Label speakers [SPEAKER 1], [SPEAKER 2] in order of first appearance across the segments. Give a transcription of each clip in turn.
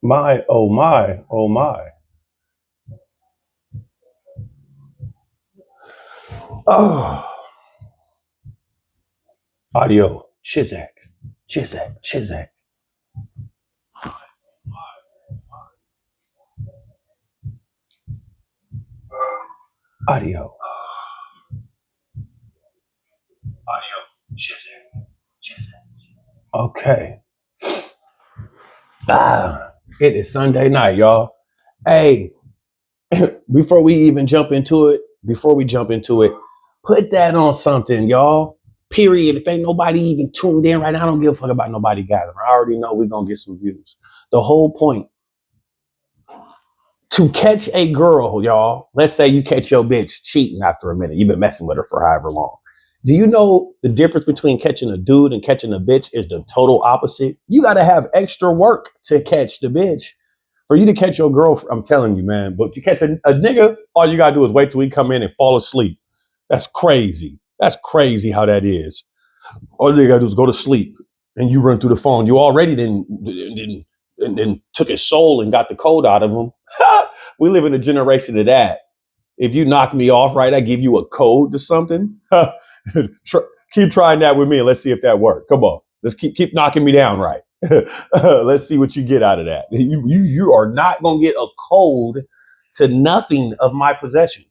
[SPEAKER 1] My, oh my, oh my. Oh, audio. Chizak. Chizak. Chizak. Audio. Audio. Chizak. Chizak. Okay. It is Sunday night, y'all. Hey, before we even jump into it, put that on something, y'all. Period. If ain't nobody even tuned in right now, I don't give a fuck about nobody gathering. I already know we're gonna get some views. The whole point to catch a girl, y'all. Let's say you catch your bitch cheating after a minute. You've been messing with her for however long. Do you know the difference between catching a dude and catching a bitch is the total opposite? You got to have extra work to catch the bitch. For you to catch your girl, I'm telling you, man. But to catch a nigga, all you got to do is wait till he come in and fall asleep. That's crazy. That's crazy how that is. All you got to do is go to sleep and you run through the phone. You already then took his soul and got the code out of him. We live in a generation of that. If you knock me off, right, I give you a code to something. Keep trying that with me and let's see if that works. Come on. Let's keep knocking me down, right? Let's see what you get out of that. You are not going to get a code to nothing of my possession.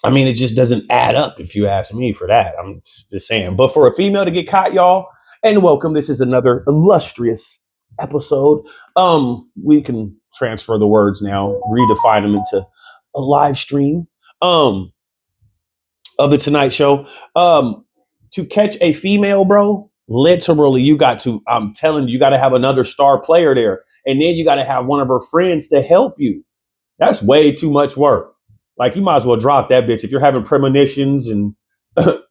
[SPEAKER 1] I mean, it just doesn't add up if you ask me for that. I'm just saying. But for a female to get caught, y'all, and welcome. This is another illustrious episode. We can transfer the words now, redefine them into a live stream of the Tonight Show. To catch a female, bro, literally, you got to, I'm telling you, you got to have another star player there. And then you got to have one of her friends to help you. That's way too much work. Like, you might as well drop that bitch. If you're having premonitions and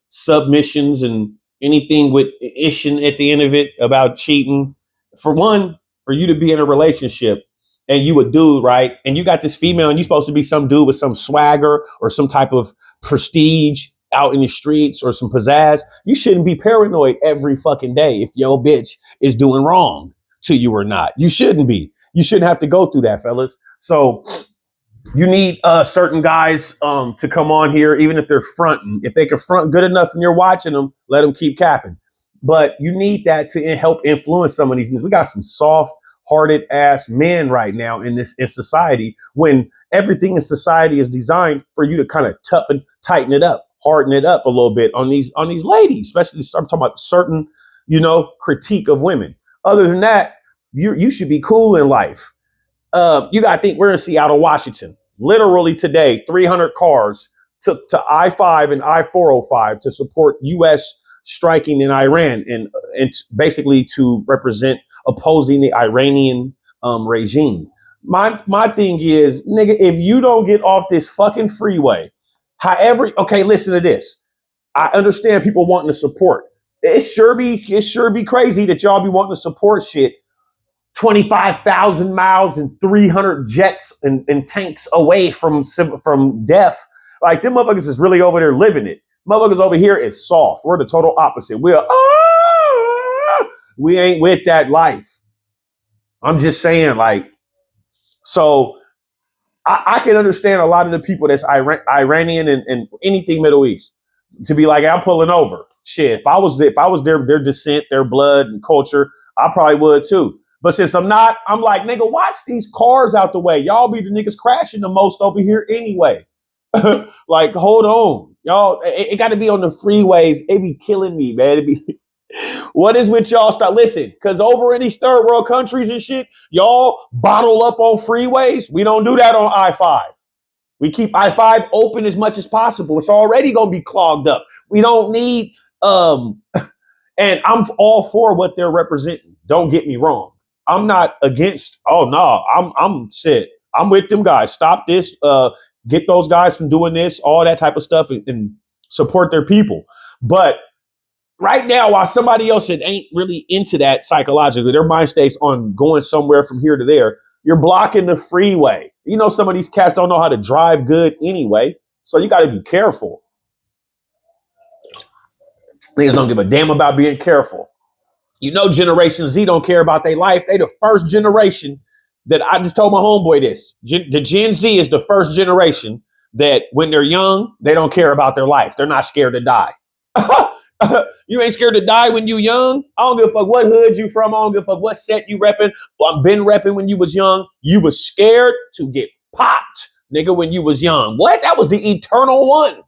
[SPEAKER 1] submissions and anything with ishing at the end of it about cheating, for one, for you to be in a relationship and you a dude, right? And you got this female and you're supposed to be some dude with some swagger or some type of prestige out in the streets or some pizzazz. You shouldn't be paranoid every fucking day if your bitch is doing wrong to you or not. You shouldn't be. You shouldn't have to go through that, fellas. So you need certain guys to come on here, even if they're fronting. If they can front good enough and you're watching them, let them keep capping. But you need that to help influence some of these things. We got some soft-hearted ass men right now in society, when everything in society is designed for you to kind of tighten it up, harden it up a little bit on these ladies, especially I'm talking about certain, critique of women. Other than that, you should be cool in life. You got to think we're in Seattle, Washington. Literally today, 300 cars took to I-5 and I-405 to support U.S. striking in Iran and basically to represent opposing the Iranian regime. My thing is, nigga, if you don't get off this fucking freeway, okay, listen to this. I understand people wanting to support. It sure be crazy that y'all be wanting to support shit 25,000 miles and 300 jets and tanks away from death. Like, them motherfuckers is really over there living it. Motherfuckers over here is soft. We're the total opposite. We ain't with that life. I'm just saying, like, so I can understand a lot of the people that's Iranian and anything Middle East to be like, I'm pulling over. Shit, if I was their descent, their blood and culture, I probably would too. But since I'm not, I'm like, nigga, watch these cars out the way. Y'all be the niggas crashing the most over here anyway. Like, hold on. Y'all, it got to be on the freeways. It be killing me, man. What is with y'all? Stop. Listen, because over in these third world countries and shit, y'all bottle up on freeways. We don't do that on I-5. We keep I-5 open as much as possible. It's already going to be clogged up. We don't need, and I'm all for what they're representing. Don't get me wrong. I'm not against, oh no, I'm shit. I'm with them guys. Stop this, get those guys from doing this, all that type of stuff, and support their people. But right now, while somebody else that ain't really into that psychologically, their mind stays on going somewhere from here to there, you're blocking the freeway. You know, some of these cats don't know how to drive good anyway, so you got to be careful. Niggas don't give a damn about being careful. You know, Generation Z don't care about their life. They the first generation that I just told my homeboy this. The Gen Z is the first generation that when they're young, they don't care about their life. They're not scared to die. You ain't scared to die when you young. I don't give a fuck what hood you from. I don't give a fuck what set you repping. Well, I've been repping when you was young. You was scared to get popped, nigga, when you was young. What? That was the eternal one.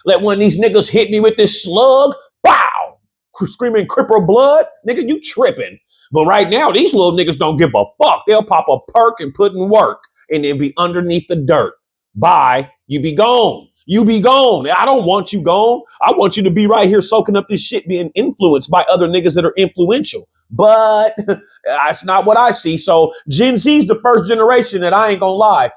[SPEAKER 1] Let one of these niggas hit me with this slug. Bow! Screaming cripple blood. Nigga, you tripping. But right now, these little niggas don't give a fuck. They'll pop a perk and put in work and then be underneath the dirt. Bye. You be gone. You be gone. I don't want you gone. I want you to be right here soaking up this shit, being influenced by other niggas that are influential. But that's not what I see. So Gen Z's the first generation that I ain't gonna lie.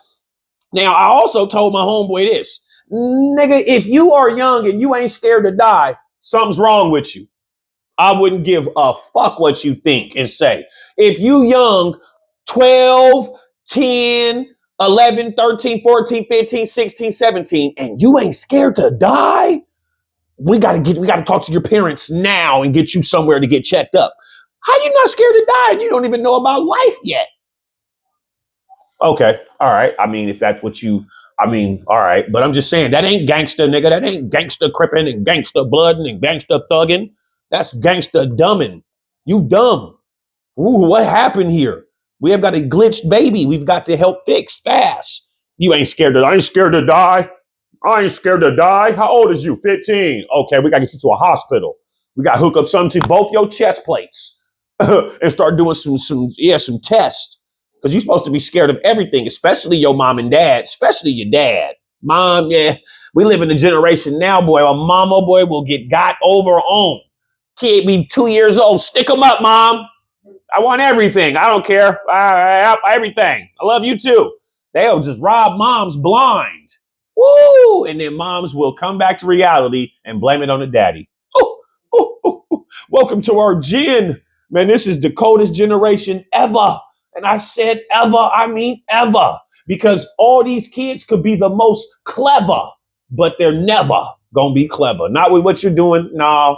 [SPEAKER 1] Now, I also told my homeboy this. Nigga, if you are young and you ain't scared to die, something's wrong with you. I wouldn't give a fuck what you think and say. If you young, 12, 10, 11, 13, 14, 15, 16, 17, and you ain't scared to die, we got to talk to your parents now and get you somewhere to get checked up. How you not scared to die? You don't even know about life yet. Okay. All right. I mean, if that's what you, all right. But I'm just saying that ain't gangster, nigga. That ain't gangster crippin' and gangster bloodin' and gangster thuggin'. That's gangster dumbin'. You dumb. Ooh, what happened here? We have got a glitched baby. We've got to help fix fast. You ain't scared I ain't scared to die. I ain't scared to die. How old is you? 15. Okay, we got to get you to a hospital. We got to hook up something to both your chest plates and start doing some tests. Because you're supposed to be scared of everything, especially your mom and dad, especially your dad. Mom, yeah, we live in a generation now, boy. A mama, boy, will get got over on. Kid be 2 years old. Stick them up, mom. I want everything. I don't care. Everything. I love you too. They'll just rob moms blind. Woo! And then moms will come back to reality and blame it on the daddy. Welcome to our gen. Man, this is the coldest generation ever. And I said ever, I mean ever. Because all these kids could be the most clever, but they're never going to be clever. Not with what you're doing. No,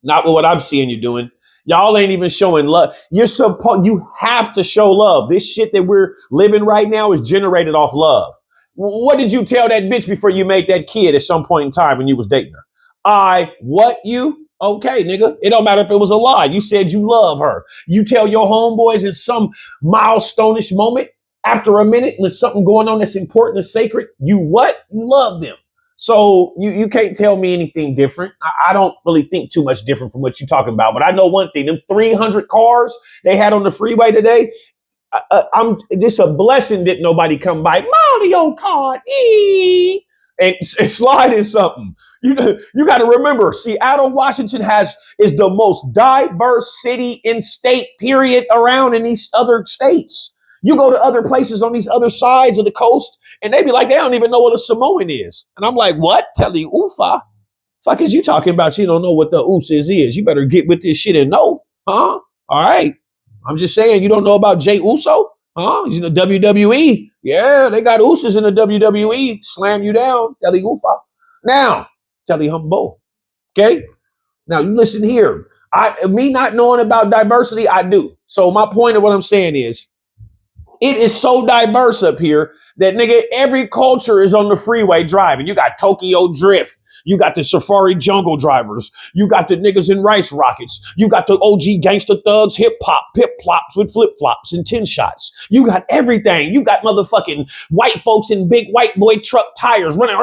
[SPEAKER 1] not with what I'm seeing you doing. Y'all ain't even showing love. You have to show love. This shit that we're living right now is generated off love. What did you tell that bitch before you made that kid at some point in time when you was dating her? You? Okay, nigga. It don't matter if it was a lie. You said you love her. You tell your homeboys in some milestone-ish moment, after a minute, when something going on that's important and sacred, you what? You love them. So you can't tell me anything different. I don't really think too much different from what you're talking about. But I know one thing, them 300 cars they had on the freeway today, I'm just a blessing that nobody come by. Mario Kart, and slide in something. You got to remember, Seattle, Washington is the most diverse city in state, period, around in these other states. You go to other places on these other sides of the coast, and they be like, they don't even know what a Samoan is. And I'm like, what? Telly Ufa? Fuck is you talking about? You don't know what the ooses is. You better get with this shit and know. Huh? All right. I'm just saying, you don't know about Jay Uso? Huh? He's in the WWE. Yeah, they got ooses in the WWE. Slam you down. Telly Ufa. Now, Telly Humbo. Okay? Now, you listen here. Me not knowing about diversity, I do. So my point of what I'm saying is, it is so diverse up here that, nigga, every culture is on the freeway driving. You got Tokyo Drift. You got the Safari Jungle drivers. You got the niggas in Rice Rockets. You got the OG gangster thugs, hip hop, pip plops with flip flops and 10 shots. You got everything. You got motherfucking white folks in big white boy truck tires running.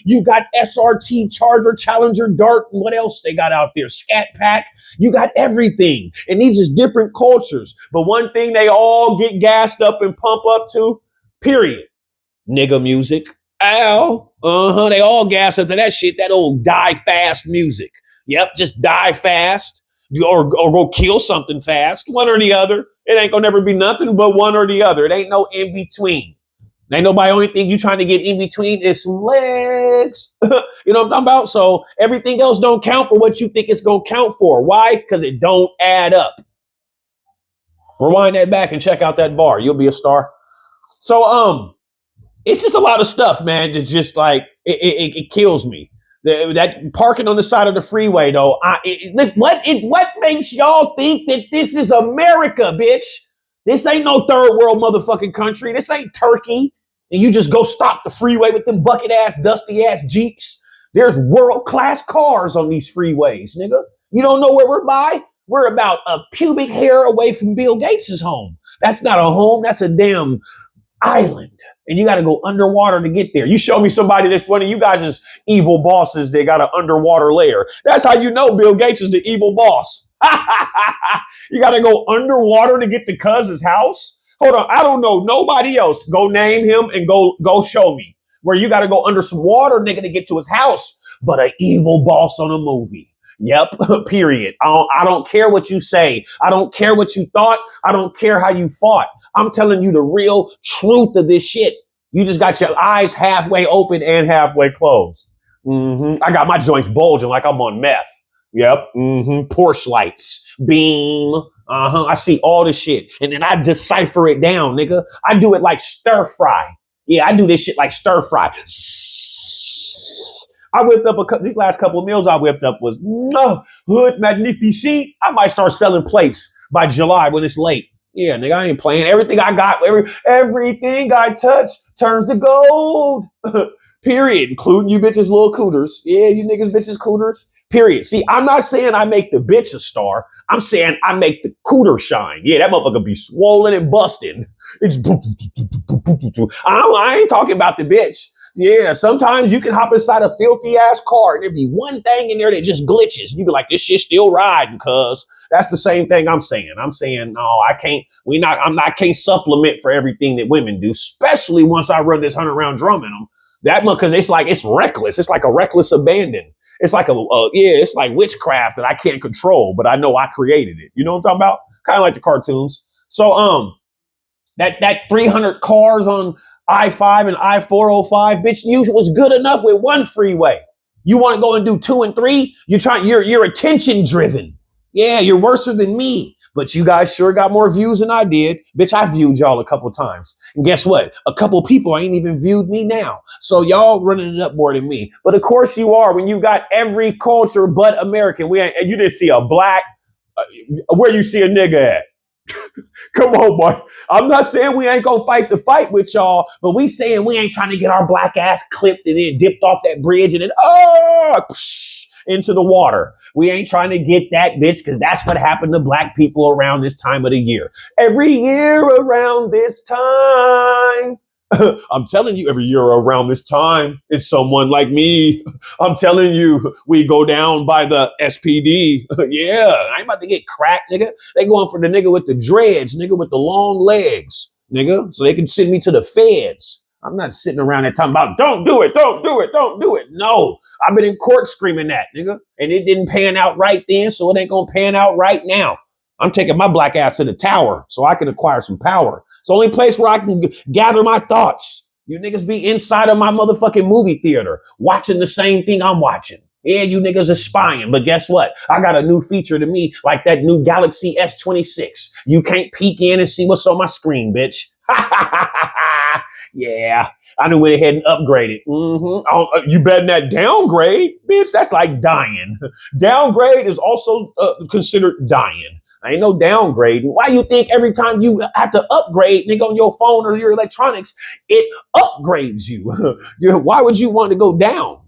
[SPEAKER 1] You got SRT, Charger, Challenger, Dart, and what else they got out there? Scat Pack. You got everything. And these is different cultures. But one thing they all get gassed up and pump up to, period. Nigga music. Ow. They all gas up to that shit, that old die fast music. Yep, just die fast. Or go kill something fast. One or the other. It ain't gonna never be nothing but one or the other. It ain't no in between. Ain't nobody, only thing you trying to get in between is some legs. You know what I'm talking about? So everything else don't count for what you think it's going to count for. Why? Because it don't add up. Rewind that back and check out that bar. You'll be a star. So, it's just a lot of stuff, man. That's just like, it kills me. That parking on the side of the freeway, though. What makes y'all think that this is America, bitch? This ain't no third world motherfucking country. This ain't Turkey. And you just go stop the freeway with them bucket ass, dusty ass Jeeps. There's world class cars on these freeways, nigga. You don't know where we're by? We're about a pubic hair away from Bill Gates' home. That's not a home. That's a damn island. And you got to go underwater to get there. You show me somebody that's one of you guys' evil bosses that got an underwater lair. That's how you know Bill Gates is the evil boss. You got to go underwater to get to Cuz's house? Hold on. I don't know nobody else. Go name him and go show me where you got to go under some water, nigga, to get to his house. But an evil boss on a movie. Yep, period. I don't care what you say. I don't care what you thought. I don't care how you fought. I'm telling you the real truth of this shit. You just got your eyes halfway open and halfway closed. I got my joints bulging like I'm on meth. Yep. Porsche lights, beam. I see all this shit. And then I decipher it down, nigga. I do it like stir fry. Yeah, I do this shit like stir fry. I whipped up these last couple of meals I whipped up was hood magnificent. I might start selling plates by July when it's late. Yeah, nigga, I ain't playing. Everything I got, everything I touch turns to gold. Period. Including you bitches little cooters. Yeah, you niggas bitches cooters. Period. See, I'm not saying I make the bitch a star. I'm saying I make the cooter shine. Yeah, that motherfucker be swollen and busting. It's I ain't talking about the bitch. Yeah, sometimes you can hop inside a filthy ass car and there be one thing in there that just glitches. You be like, this shit's still riding, cuz. That's the same thing I'm saying. I'm saying, no, I can't. I can't supplement for everything that women do, especially once I run this 100-round drum in them. That much, because it's reckless. It's like a reckless abandon. It's like it's like witchcraft that I can't control, but I know I created it. You know what I'm talking about? Kind of like the cartoons. So that 300 cars on I-5 and I-405, bitch, you was good enough with one freeway. You want to go and do 2 and 3? You're attention driven. Yeah, you're worse than me. But you guys sure got more views than I did. Bitch, I viewed y'all a couple times. And guess what? A couple people ain't even viewed me now. So y'all running it up more than me. But of course you are when you got every culture but American. And you didn't see a black, where you see a nigga at? Come on, boy. I'm not saying we ain't gonna fight the fight with y'all, but we saying we ain't trying to get our black ass clipped and then dipped off that bridge and then into the water. We ain't trying to get that, bitch, because that's what happened to black people around this time of the year. Every year around this time. I'm telling you, every year around this time, it's someone like me. I'm telling you, we go down by the SPD. Yeah, I ain't about to get cracked, nigga. They going for the nigga with the dreads, nigga with the long legs, nigga, so they can send me to the feds. I'm not sitting around there talking about, don't do it, don't do it, don't do it. No, I've been in court screaming that, nigga, and it didn't pan out right then, so it ain't gonna pan out right now. I'm taking my black ass to the tower so I can acquire some power. It's the only place where I can gather my thoughts. You niggas be inside of my motherfucking movie theater watching the same thing I'm watching. Yeah, you niggas are spying, but guess what? I got a new feature to me, like that new Galaxy S26. You can't peek in and see what's on my screen, bitch. Yeah, I done went ahead and upgraded. You better not downgrade, bitch. That's like dying. Downgrade is also considered dying. I ain't no downgrading. Why you think every time you have to upgrade, nigga, on your phone or your electronics, it upgrades you? Why would you want to go down?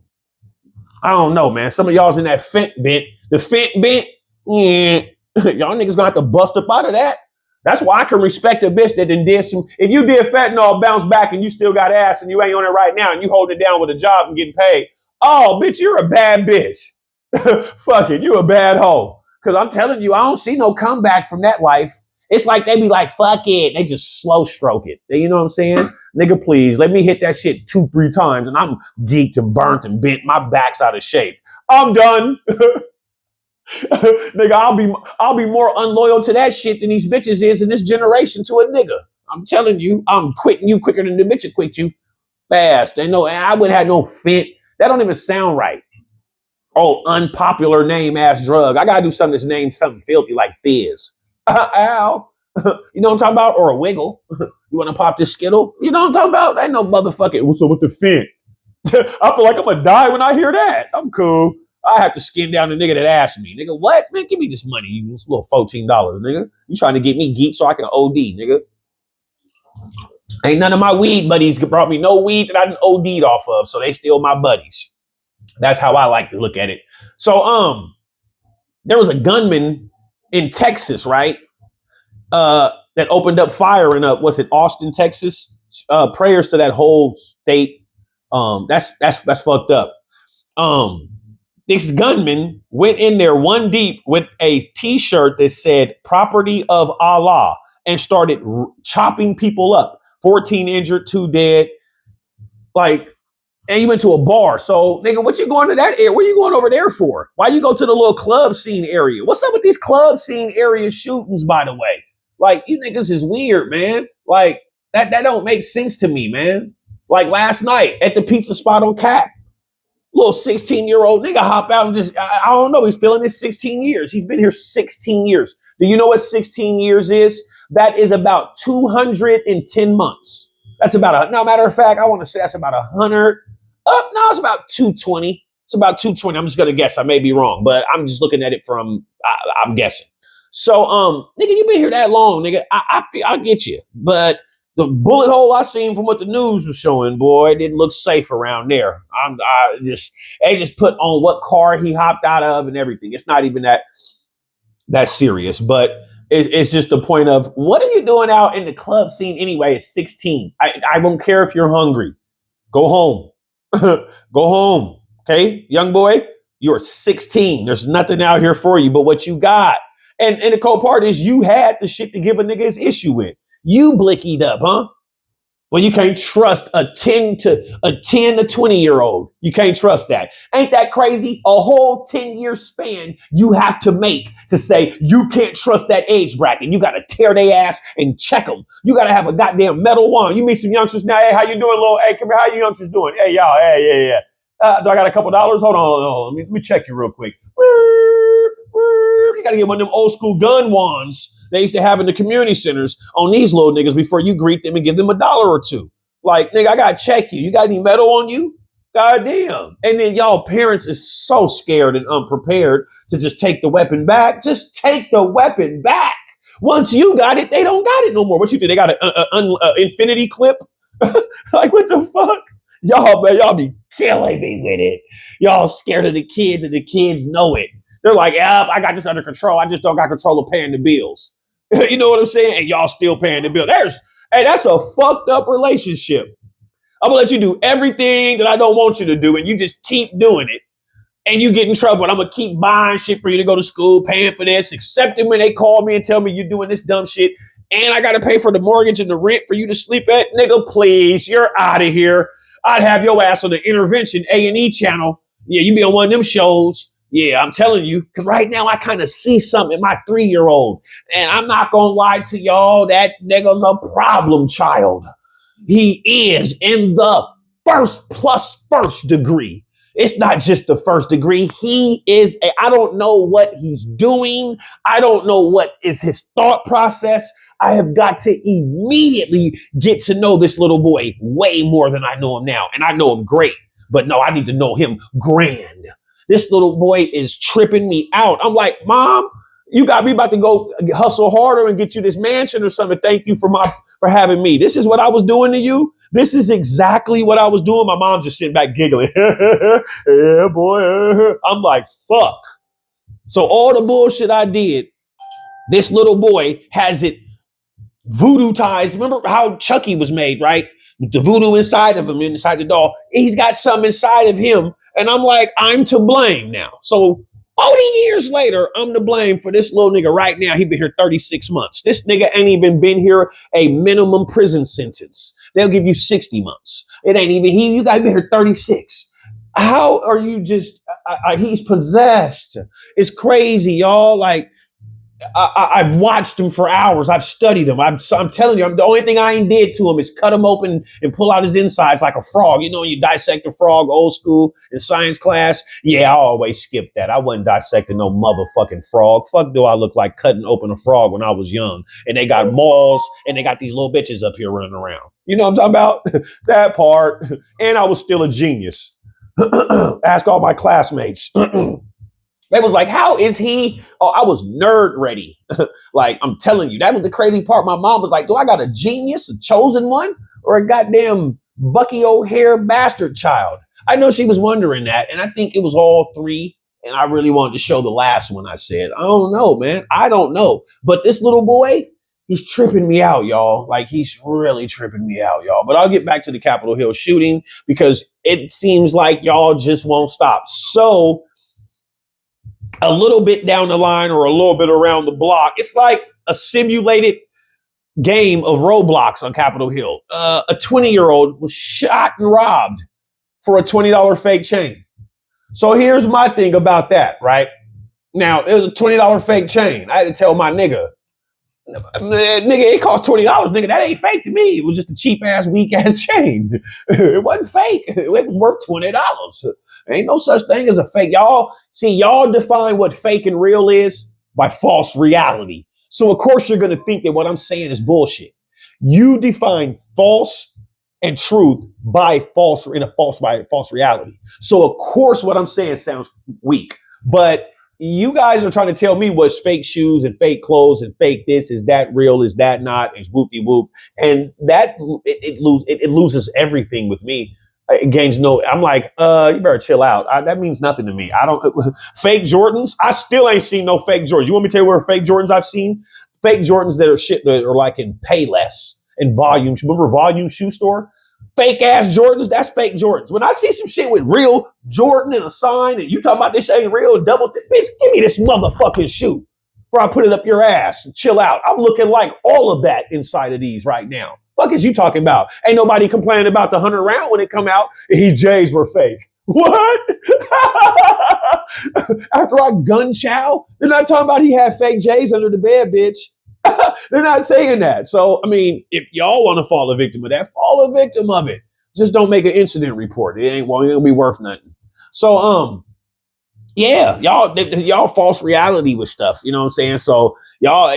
[SPEAKER 1] I don't know, man. Some of y'all's in that fent bent. The fent bent, yeah. Y'all niggas gonna have to bust up out of that. That's why I can respect a bitch that did some. If you did fentanyl, bounce back, and you still got ass, and you ain't on it right now, and you holding it down with a job and getting paid. Oh, bitch, you're a bad bitch. Fuck it, you a bad hoe. Because I'm telling you, I don't see no comeback from that life. It's like they be like, fuck it. They just slow stroke it. You know what I'm saying? Nigga, please, let me hit that shit 2-3 times, and I'm geeked and burnt and bent. My back's out of shape. I'm done. Nigga, I'll be more unloyal to that shit than these bitches is in this generation to a nigga. I'm telling you, I'm quitting you quicker than the bitch will quit you. Fast. I wouldn't have no fit. That don't even sound right. Oh, unpopular name ass drug. I gotta do something that's named something filthy like Fizz. Ow. You know what I'm talking about? Or a wiggle. You wanna pop this Skittle? You know what I'm talking about? Ain't no motherfucking, what's up with the Fent? I feel like I'm gonna die when I hear that. I'm cool. I have to skin down the nigga that asked me. Nigga, what? Man, give me this money. You this little $14, nigga. You trying to get me geek so I can OD, nigga. Ain't none of my weed buddies brought me no weed that I done OD'd off of, so they still my buddies. That's how I like to look at it. So, there was a gunman in Texas, right? That opened up fire in Austin, Texas? Prayers to that whole state. That's fucked up. This gunman went in there one deep with a t-shirt that said "Property of Allah" and started chopping people up. 14 injured, 2 dead. Like, and you went to a bar. So, nigga, what you going to that area? What are you going over there for? Why you go to the little club scene area? What's up with these club scene area shootings, by the way? Like, you niggas is weird, man. Like, that don't make sense to me, man. Like last night at the pizza spot on Cap, little 16-year-old nigga hop out and just, I don't know, he's feeling his 16 years. He's been here 16 years. Do you know what 16 years is? That is about 210 months. That's about no matter of fact, I want to say that's about 100. No, it's about 220. It's about 220. I'm just going to guess. I may be wrong, but I'm just looking at it from, I'm guessing. So, nigga, you been here that long, nigga. I get you. But the bullet hole I seen from what the news was showing, boy, it didn't look safe around there. They just put on what car he hopped out of and everything. It's not even that serious, but it's just the point of what are you doing out in the club scene anyway at 16? I don't care if you're hungry. Go home. Go home. Okay, young boy, you're 16. There's nothing out here for you but what you got. And the cold part is you had the shit to give a nigga his issue with. You blickied up, huh? Well, you can't trust a 10 to 20-year-old. You can't trust that. Ain't that crazy? A whole 10-year span you have to make to say you can't trust that age bracket. You got to tear their ass and check them. You got to have a goddamn metal wand. You meet some youngsters now. Hey, how you doing, little? Hey, come here. How you youngsters doing? Hey, y'all. Hey, yeah. Do I got a couple dollars? Hold on. Let me check you real quick. You got to get one of them old school gun wands they used to have in the community centers on these little niggas before you greet them and give them $1 or $2. Like, nigga, I got to check you. You got any metal on you? Goddamn. And then y'all parents is so scared and unprepared to just take the weapon back. Just take the weapon back. Once you got it, they don't got it no more. What you think? They got an infinity clip? Like, what the fuck? Y'all be killing me with it. Y'all scared of the kids and the kids know it. They're like, yeah, I got this under control. I just don't got control of paying the bills. You know what I'm saying? And y'all still paying the bill. Hey, that's a fucked up relationship. I'm gonna let you do everything that I don't want you to do, and you just keep doing it. And you get in trouble. And I'm gonna keep buying shit for you to go to school, paying for this, accepting when they call me and tell me you're doing this dumb shit. And I gotta pay for the mortgage and the rent for you to sleep at. Nigga, please, you're out of here. I'd have your ass on the Intervention A&E channel. Yeah, you be on one of them shows. Yeah, I'm telling you, because right now I kind of see something in my 3-year-old. And I'm not going to lie to y'all, that nigga's a problem child. He is in the first degree. It's not just the first degree. He is, I don't know what he's doing. I don't know what is his thought process. I have got to immediately get to know this little boy way more than I know him now. And I know him great, but no, I need to know him grand. This little boy is tripping me out. I'm like, Mom, you got me about to go hustle harder and get you this mansion or something. Thank you for having me. This is what I was doing to you. This is exactly what I was doing. My mom's just sitting back giggling. Yeah, boy. I'm like, fuck. So all the bullshit I did, this little boy has it voodoo-tized. Remember how Chucky was made, right? With the voodoo inside of him, inside the doll. He's got some inside of him. And I'm like, I'm to blame now. So 40 years later, I'm to blame for this little nigga right now. He been here 36 months. This nigga ain't even been here a minimum prison sentence. They'll give you 60 months. It ain't even you got to be here 36. How are you just, he's possessed. It's crazy, y'all. Like, I've watched him for hours. I've studied him. I'm telling you, the only thing I ain't did to him is cut him open and pull out his insides like a frog. You know, when you dissect a frog, old school in science class. Yeah, I always skipped that. I wasn't dissecting no motherfucking frog. Fuck do I look like cutting open a frog when I was young. And they got balls and they got these little bitches up here running around. You know what I'm talking about? That part. And I was still a genius. Ask all my classmates. They was like, how is he? Oh, I was nerd ready. Like, I'm telling you, that was the crazy part. My mom was like, do I got a genius, a chosen one, or a goddamn Bucky O'Hare bastard child? I know she was wondering that. And I think it was all three. And I really wanted to show the last one I said. I don't know, man. I don't know. But this little boy, he's tripping me out, y'all. Like, he's really tripping me out, y'all. But I'll get back to the Capitol Hill shooting because it seems like y'all just won't stop. So, a little bit down the line or a little bit around the block, it's like a simulated game of Roblox on Capitol Hill. A 20-year-old was shot and robbed for a $20 fake chain. So here's my thing about that, right? Now, it was a $20 fake chain. I had to tell my nigga, it cost $20. Nigga, that ain't fake to me. It was just a cheap ass, weak ass chain. It wasn't fake. It was worth $20. Ain't no such thing as a fake. Y'all define what fake and real is by false reality. So of course you're going to think that what I'm saying is bullshit. You define false and truth by false reality. So of course what I'm saying sounds weak, but you guys are trying to tell me what's fake shoes and fake clothes and fake this, is that real, is that not, it's whoopty whoop. And that it loses everything with me. It gains no, I'm like, you better chill out. That means nothing to me. I don't, fake Jordans, I still ain't seen no fake Jordans. You want me to tell you where fake Jordans I've seen? Fake Jordans that are shit that are like in Payless and Volume. Remember Volume shoe store? Fake ass Jordans, that's fake Jordans. When I see some shit with real Jordan and a sign and you talking about this shit ain't real, double, bitch, give me this motherfucking shoe before I put it up your ass and chill out. I'm looking like all of that inside of these right now. Fuck is you talking about? Ain't nobody complaining about the 100 round when it come out. His J's were fake. What? After I gun chow, they're not talking about he had fake J's under the bed, bitch. They're not saying that. So, I mean, if y'all want to fall a victim of that, fall a victim of it. Just don't make an incident report. It ain't gonna be worth nothing. So, yeah, y'all false reality with stuff. You know what I'm saying? So, y'all,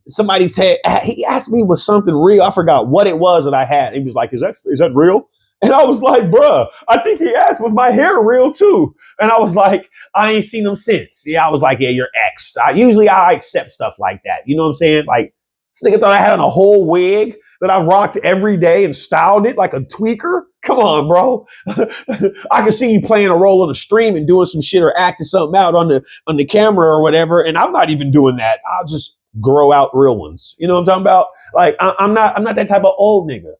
[SPEAKER 1] somebody said, he asked me was something real. I forgot what it was that I had. He was like, is that real? And I was like, bruh, I think he asked, was my hair real too? And I was like, I ain't seen him since. Yeah, I was like, yeah, you're X'd. Usually I accept stuff like that. You know what I'm saying? Like, this nigga thought I had on a whole wig that I rocked every day and styled it like a tweaker. Come on, bro. I can see you playing a role on the stream and doing some shit or acting something out on the camera or whatever. And I'm not even doing that. I'll just grow out real ones. You know what I'm talking about? Like, I'm not that type of old nigga.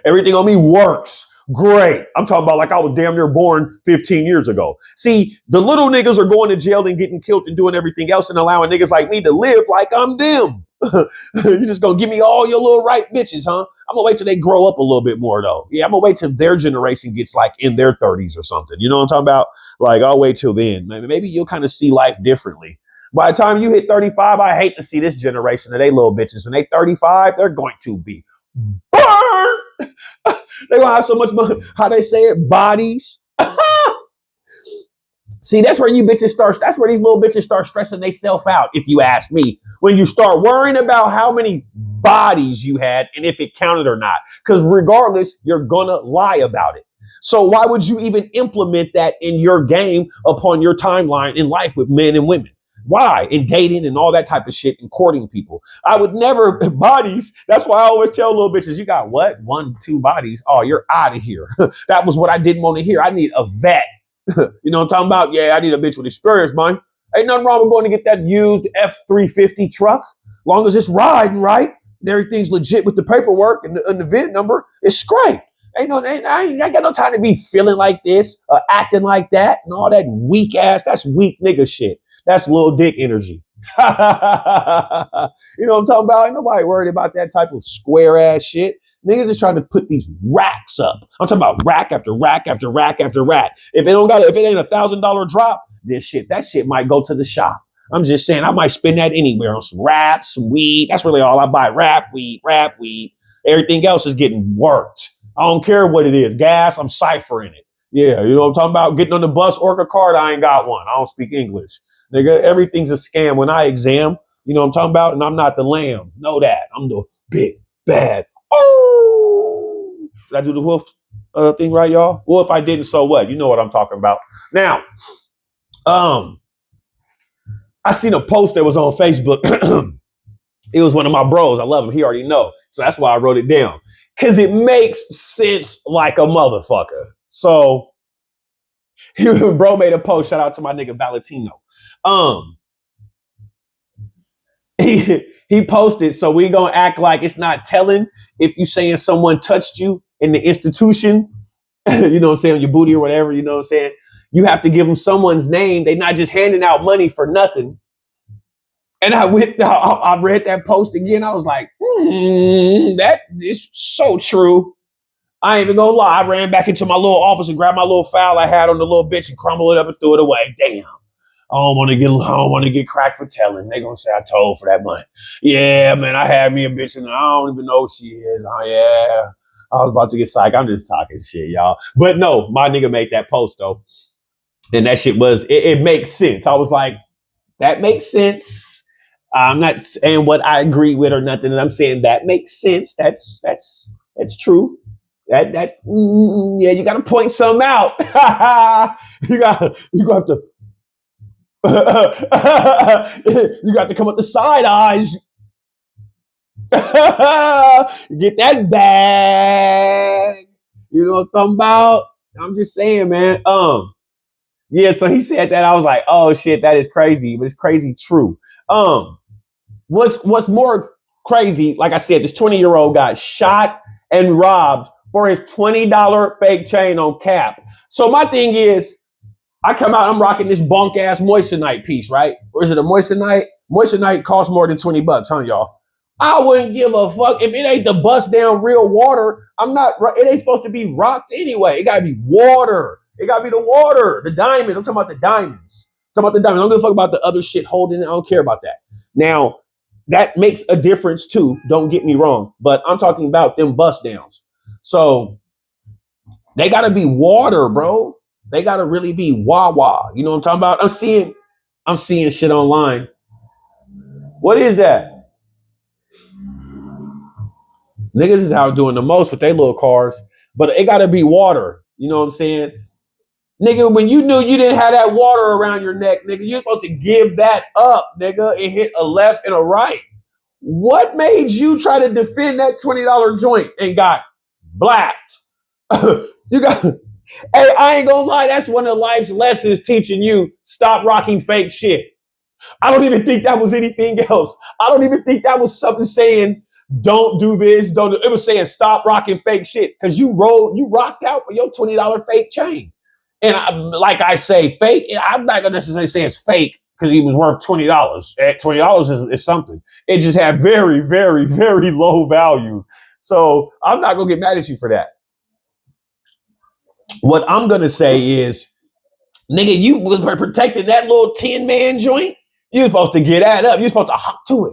[SPEAKER 1] Everything on me works. Great. I'm talking about like I was damn near born 15 years ago. See, the little niggas are going to jail and getting killed and doing everything else and allowing niggas like me to live like I'm them. You just gonna give me all your little right bitches, huh? I'm gonna wait till they grow up a little bit more though. Yeah, I'm gonna wait till their generation gets like in their 30s or something. You know what I'm talking about? Like, I'll wait till then. Maybe you'll kind of see life differently. By the time you hit 35, I hate to see this generation of they little bitches. When they 35, they're going to be burned. They're gonna have so much money. How they say it, bodies. See, that's where these little bitches start stressing themselves out, if you ask me. When you start worrying about how many bodies you had and if it counted or not. Because regardless, you're gonna lie about it. So why would you even implement that in your game upon your timeline in life with men and women? Why? In dating and all that type of shit and courting people. I would never, bodies. That's why I always tell little bitches, you got what? 1, 2 bodies. Oh, you're out of here. That was what I didn't want to hear. I need a vet. You know what I'm talking about? Yeah, I need a bitch with experience, man. Ain't nothing wrong with going to get that used F-350 truck. Long as it's riding right, and everything's legit with the paperwork and the VIN number, it's great. I ain't got no time to be feeling like this, acting like that, and all that weak ass, that's weak nigga shit. That's little dick energy. You know what I'm talking about? Ain't nobody worried about that type of square ass shit. Niggas is trying to put these racks up. I'm talking about rack after rack after rack after rack. If it ain't $1,000 drop, that shit might go to the shop. I'm just saying, I might spend that anywhere on some wraps, some weed. That's really all I buy. Wrap weed. Everything else is getting worked. I don't care what it is. Gas, I'm ciphering it. Yeah, you know what I'm talking about? Getting on the bus, Orca card, I ain't got one. I don't speak English. Nigga, everything's a scam when I exam. You know what I'm talking about? And I'm not the lamb. Know that. I'm the big, bad. Oh! Did I do the wolf thing right, y'all? Well, if I didn't, so what? You know what I'm talking about. Now, I seen a post that was on Facebook. It was one of my bros. I love him. He already know. So that's why I wrote it down. Because it makes sense like a motherfucker. So, bro made a post. Shout out to my nigga Valentino. He posted, so we gonna act like it's not telling if you saying someone touched you in the institution, you know what I'm saying, on your booty or whatever, you know what I'm saying? You have to give them someone's name. They're not just handing out money for nothing. And I read that post again. I was like, that is so true. I ain't even gonna lie. I ran back into my little office and grabbed my little file I had on the little bitch and crumbled it up and threw it away. Damn. I don't want to get cracked for telling. They gonna say I told for that money. Yeah, man, I had me a bitch and I don't even know who she is. Oh yeah. I was about to get psyched. I'm just talking shit, y'all. But no, my nigga made that post though. And that shit it makes sense. I was like, that makes sense. I'm not saying what I agree with or nothing. And I'm saying that makes sense. That's true. Yeah, you gotta point something out. you have to you got to come with the side eyes. Get that bag. You know what I'm talking about? I'm just saying, man. Yeah, so he said that. I was like, oh shit, that is crazy, but it's crazy true. What's more crazy, like I said, this 20-year-old got shot and robbed for his $20 fake chain on Cap. So my thing is, I come out, I'm rocking this bunk ass moissanite piece, right? Or is it a moissanite? Moissanite costs more than $20, huh, y'all? I wouldn't give a fuck if it ain't the bust down real water. It ain't supposed to be rocked anyway. It gotta be water. It gotta be the water, the diamonds. I'm talking about the diamonds. I don't give a fuck about the other shit holding it. I don't care about that. Now, that makes a difference too. Don't get me wrong, but I'm talking about them bust downs. So they gotta be water, bro. They gotta really be wah-wah. You know what I'm talking about? I'm seeing shit online. What is that? Niggas is out doing the most with their little cars, but it gotta be water. You know what I'm saying? Nigga, when you knew you didn't have that water around your neck, nigga, you're supposed to give that up, nigga, and hit a left and a right. What made you try to defend that $20 joint and got blacked? Hey, I ain't gonna lie, that's one of life's lessons teaching you, stop rocking fake shit. I don't even think that was anything else. I don't even think that was something saying, don't do this, it was saying stop rocking fake shit, because you rocked out for your $20 fake chain. And like I say, fake, I'm not gonna necessarily say it's fake because he was worth $20. $20 is something. It just had very, very, very low value. So I'm not gonna get mad at you for that. What I'm gonna say is, nigga, you was protecting that little 10-man joint. You're supposed to get that up. You're supposed to hop to it.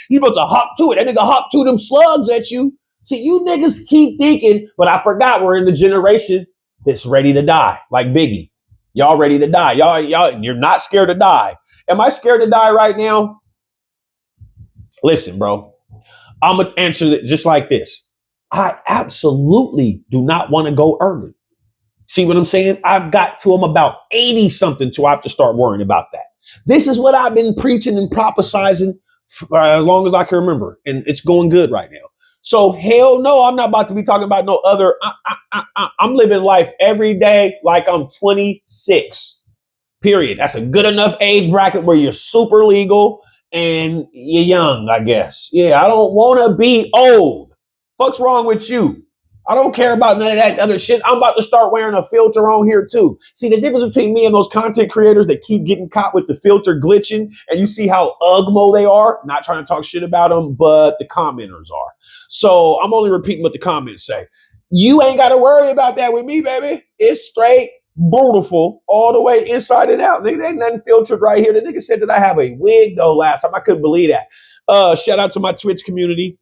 [SPEAKER 1] You're supposed to hop to it. That nigga hop to them slugs at you. See, you niggas keep thinking, but I forgot we're in the generation that's ready to die, like Biggie. Y'all ready to die. Y'all, you're not scared to die. Am I scared to die right now? Listen, bro, I'm gonna answer it just like this. I absolutely do not want to go early. See what I'm saying? I've got to, I'm about 80 something to I have to start worrying about that. This is what I've been preaching and prophesizing for as long as I can remember. And it's going good right now. So hell no, I'm not about to be talking about no other. I'm living life every day like I'm 26, period. That's a good enough age bracket where you're super legal and you're young, I guess. Yeah, I don't want to be old. Fuck's wrong with you? I don't care about none of that other shit. I'm about to start wearing a filter on here too. See, the difference between me and those content creators that keep getting caught with the filter glitching, and you see how ugmo they are, not trying to talk shit about them, but the commenters are. So I'm only repeating what the comments say. You ain't got to worry about that with me, baby. It's straight beautiful all the way inside and out. Nigga, ain't nothing filtered right here. The nigga said that I have a wig though last time. I couldn't believe that. Shout out to my Twitch community.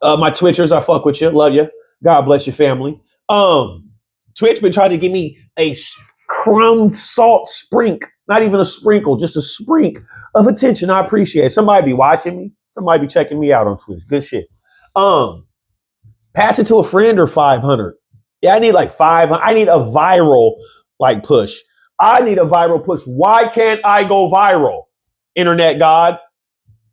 [SPEAKER 1] My Twitchers, I fuck with you. Love you. God bless your family. Twitch been trying to give me a crumb salt sprink, not even a sprinkle, just a sprink of attention. I appreciate it. Somebody be watching me. Somebody be checking me out on Twitch. Good shit. Pass it to a friend or 500. Yeah, I need like 500. I need a viral like push. I need a viral push. Why can't I go viral? Internet God,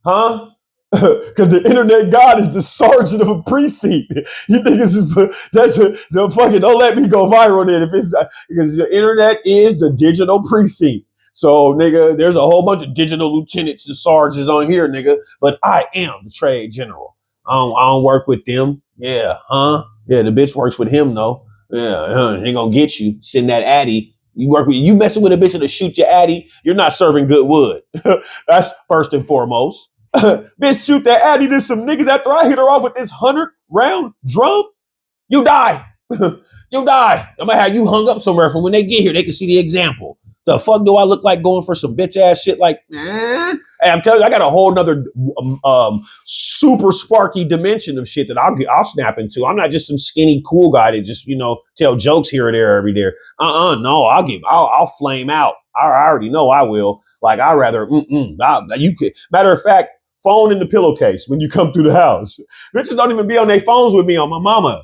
[SPEAKER 1] huh? Because the internet God is the sergeant of a precinct. You think the fucking don't let me go viral then if it's because the internet is the digital precinct. So nigga, there's a whole bunch of digital lieutenants and sergeants on here, nigga. But I am the trade general. I don't work with them. Yeah, huh? Yeah, the bitch works with him though. Yeah, ain't gonna get you. Send that addy. You messing with a bitch that'll shoot your addy. You're not serving good wood. That's first and foremost. Bitch, shoot that addy to some niggas after I hit her off with this 100-round drum. You die. You die. I'm gonna have you hung up somewhere for when they get here, they can see the example. The fuck do I look like going for some bitch ass shit like, Hey, I'm telling you, I got a whole nother super sparky dimension of shit that I'll snap into. I'm not just some skinny cool guy that just, tell jokes here or there every day. No, I'll flame out. I already know I will. Like, I'd rather, you could, matter of fact, phone in the pillowcase when you come through the house. Bitches don't even be on their phones with me on my mama.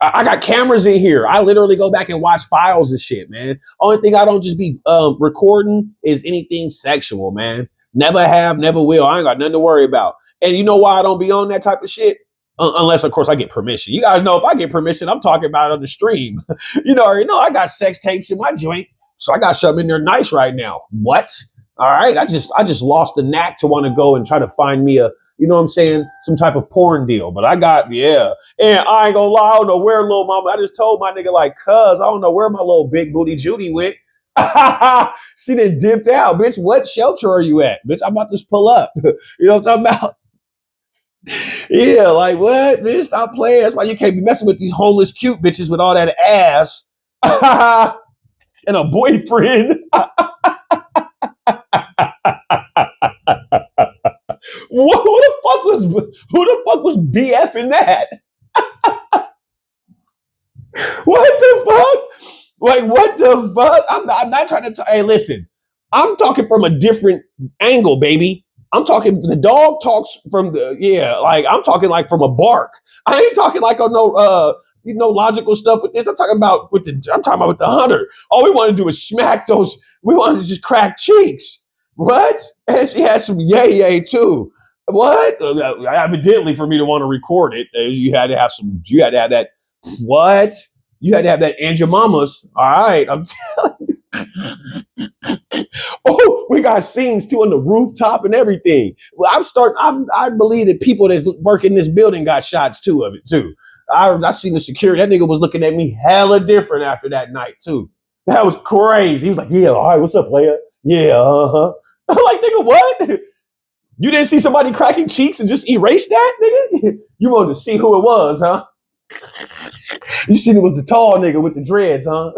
[SPEAKER 1] I got cameras in here. I literally go back and watch files and shit, man. Only thing I don't just be recording is anything sexual, man. Never have, never will. I ain't got nothing to worry about. And you know why I don't be on that type of shit? Unless, of course, I get permission. You guys know if I get permission, I'm talking about it on the stream. Already know I got sex tapes in my joint. So I got something in there nice right now. What? All right. I just lost the knack to want to go and try to find me a, some type of porn deal. But I got, yeah. And I ain't gonna lie, I don't know where little mama, I just told my nigga like, cuz, I don't know where my little big booty Judy went. She done dipped out. Bitch, what shelter are you at? Bitch, I'm about to just pull up. You know what I'm talking about? Yeah, like what? Bitch, stop playing. That's why you can't be messing with these homeless cute bitches with all that ass. And a boyfriend. Who the fuck was BF in that? What the fuck? Like, what the fuck? I'm not trying to. Hey, listen, I'm talking from a different angle, baby. I'm talking. The dog talks from I'm talking like from a bark. I ain't talking like on no logical stuff with this. I'm talking about with the hunter. All we want to do is smack those. We want to just crack cheeks. What? And she has some yay too. What? Evidently, for me to want to record it, you had to have that. What? You had to have that and your mama's. All right, I'm telling you. Oh, we got scenes too on the rooftop and everything. Well, I believe that people that's working this building got shots too of it too. I seen the security. That nigga was looking at me hella different after that night too. That was crazy. He was like, "Yeah, all right, what's up, player? Yeah, I'm like, nigga, what? You didn't see somebody cracking cheeks and just erase that, nigga? You wanted to see who it was, huh? You seen it was the tall nigga with the dreads, huh?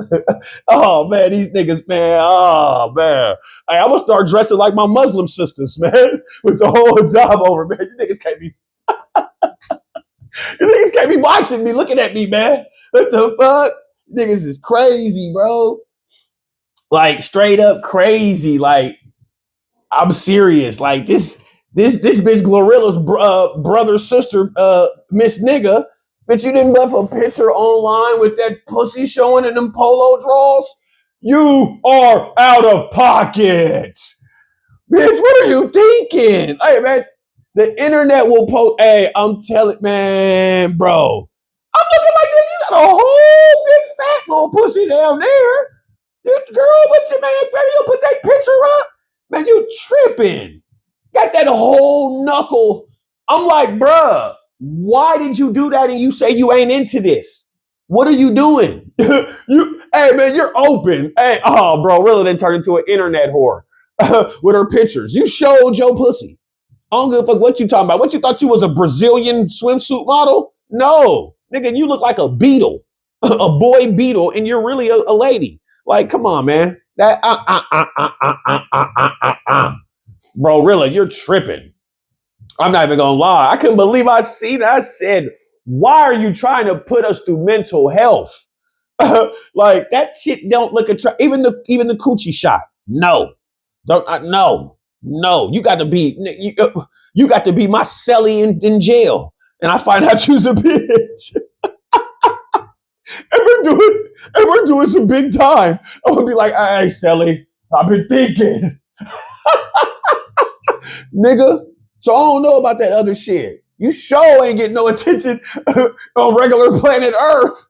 [SPEAKER 1] Oh, man, these niggas, man. Oh, man. Hey, I'm going to start dressing like my Muslim sisters, man, with the whole job over, man. You niggas can't be watching me, looking at me, man. What the fuck? Niggas is crazy, bro. Like, straight up crazy. Like, I'm serious. Like, this bitch Glorilla's brother, sister, Miss Nigga. Bitch, you didn't left a picture online with that pussy showing in them polo draws? You are out of pocket. Bitch, what are you thinking? Hey, man, the internet will post. Hey, I'm telling, man, bro. I'm looking like you got a whole big fat little pussy down there. Girl, what's your man? Baby, you put that picture up? Man, you tripping. Got that whole knuckle. I'm like, bruh, why did you do that and you say you ain't into this? What are you doing? Hey, man, you're open. Hey, oh, bro, really then turned into an internet whore with her pictures. You showed your pussy. I don't give a fuck what you talking about. What you thought you was a Brazilian swimsuit model? No. Nigga, you look like a beetle, a boy beetle, and you're really a lady. Like, come on, man. That Bro, really, you're tripping. I'm not even gonna lie. I couldn't believe I seen that. I said, why are you trying to put us through mental health? Like, that shit don't look attractive. Even the coochie shot. No. No. You got to be my cellie in jail. and I find out you's a bitch. And we're doing some big time. I'm gonna be like, hey, Sally, I've been thinking. Nigga. So I don't know about that other shit. You sure ain't getting no attention on regular planet Earth.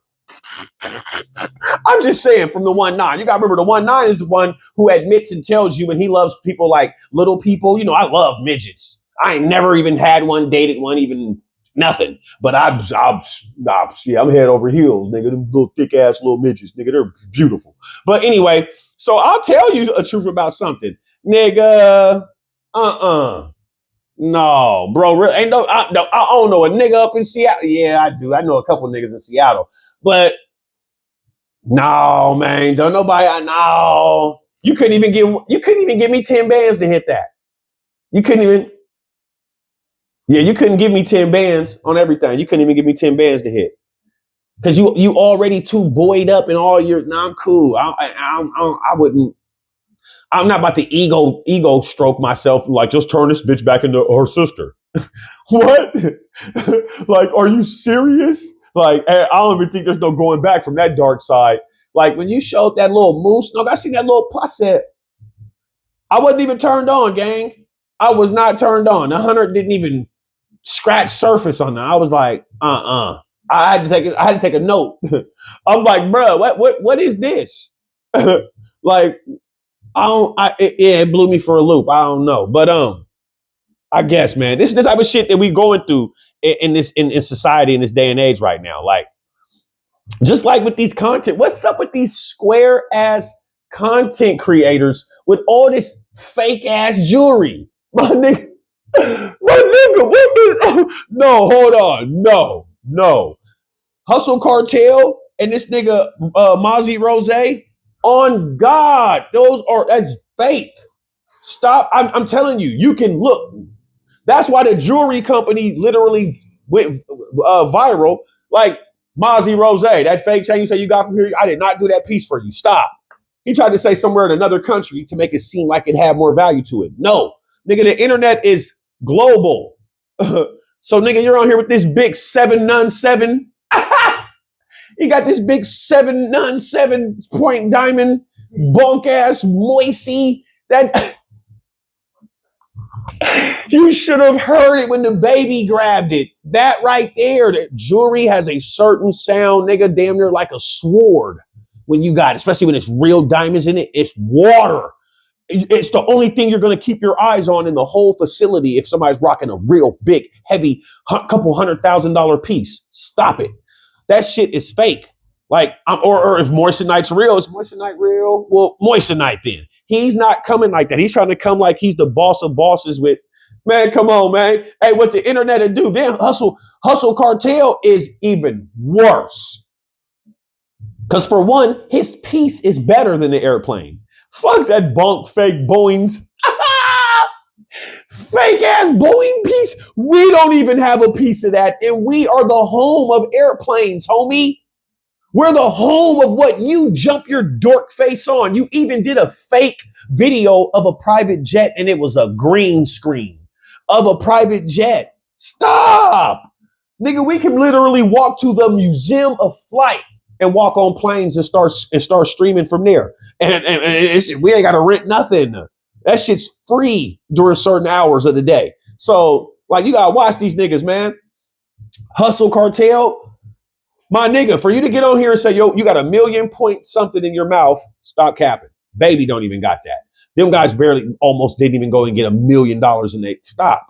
[SPEAKER 1] I'm just saying from the 1-9. You gotta remember the 1-9 is the one who admits and tells you when he loves people like little people. You know, I love midgets. I ain't never even had one, dated one, even nothing. But I'm head over heels, nigga. Them little thick ass little midgets, nigga. They're beautiful. But anyway, so I'll tell you a truth about something, nigga. No, bro. Ain't I don't know a nigga up in Seattle. Yeah, I do. I know a couple niggas in Seattle, but no, man. Don't nobody. No, you couldn't even give me 10 bands to hit that. You couldn't even. Yeah, you couldn't give me 10 bands on everything. You couldn't even give me 10 bands to hit because you already too buoyed up in all your. Nah, I'm cool. I wouldn't. I'm not about to ego stroke myself like just turn this bitch back into her sister. What? Like, are you serious? Like, I don't even think there's no going back from that dark side. Like when you showed that little moose, I seen that little. I said, I wasn't even turned on, gang. I was not turned on. The hunter didn't even scratch surface on that. I was like, I had to take a note. I'm like, bro, what is this? Like. It blew me for a loop. I don't know. But I guess, man, this type of shit that we going through in society in this day and age right now. Like, just like with these content, what's up with these square ass content creators with all this fake ass jewelry? My nigga, what is no, hold on. No. Hustle Cartel and this nigga Mozzie Rose. On God, that's fake. Stop. I'm telling you, you can look. That's why the jewelry company literally went viral. Like Mozzie Rose, that fake chain you say you got from here. I did not do that piece for you. Stop. He tried to say somewhere in another country to make it seem like it had more value to it. No, nigga, the internet is global. So nigga, you're on here with this big 797. He got this big 797 point diamond, bunk ass moisey. That you should have heard it when the baby grabbed it. That right there, that jewelry has a certain sound, nigga, damn near like a sword when you got it, especially when it's real diamonds in it. It's water. It's the only thing you're going to keep your eyes on in the whole facility if somebody's rocking a real big, heavy, couple $100,000 piece. Stop it. That shit is fake. Like, or if Moissanite's real, is Moissanite real? Well, Moissanite then. He's not coming like that. He's trying to come like he's the boss of bosses with, man, come on, man. Hey, what the internet will do? Damn, Hustle Cartel is even worse. Because for one, his piece is better than the airplane. Fuck that bunk fake Boeings. Fake ass Boeing piece. We don't even have a piece of that. And we are the home of airplanes, homie. We're the home of what you jump your dork face on. You even did a fake video of a private jet and it was a green screen of a private jet. Stop. Nigga, we can literally walk to the Museum of Flight and walk on planes and start streaming from there. And we ain't got to rent nothing. That shit's free during certain hours of the day. So, like, you got to watch these niggas, man. Hustle Cartel. My nigga, for you to get on here and say, yo, you got $1 million point something in your mouth, stop capping. Baby don't even got that. Them guys almost didn't even go and get $1 million and they stop.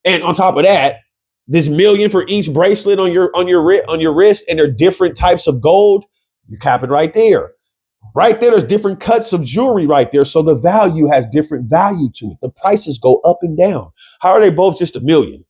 [SPEAKER 1] And on top of that, this $1 million for each bracelet on your wrist, and they're different types of gold. You cap it right there. Right there, there's different cuts of jewelry right there. So the value has different value to it. The prices go up and down. How are they both just $1 million?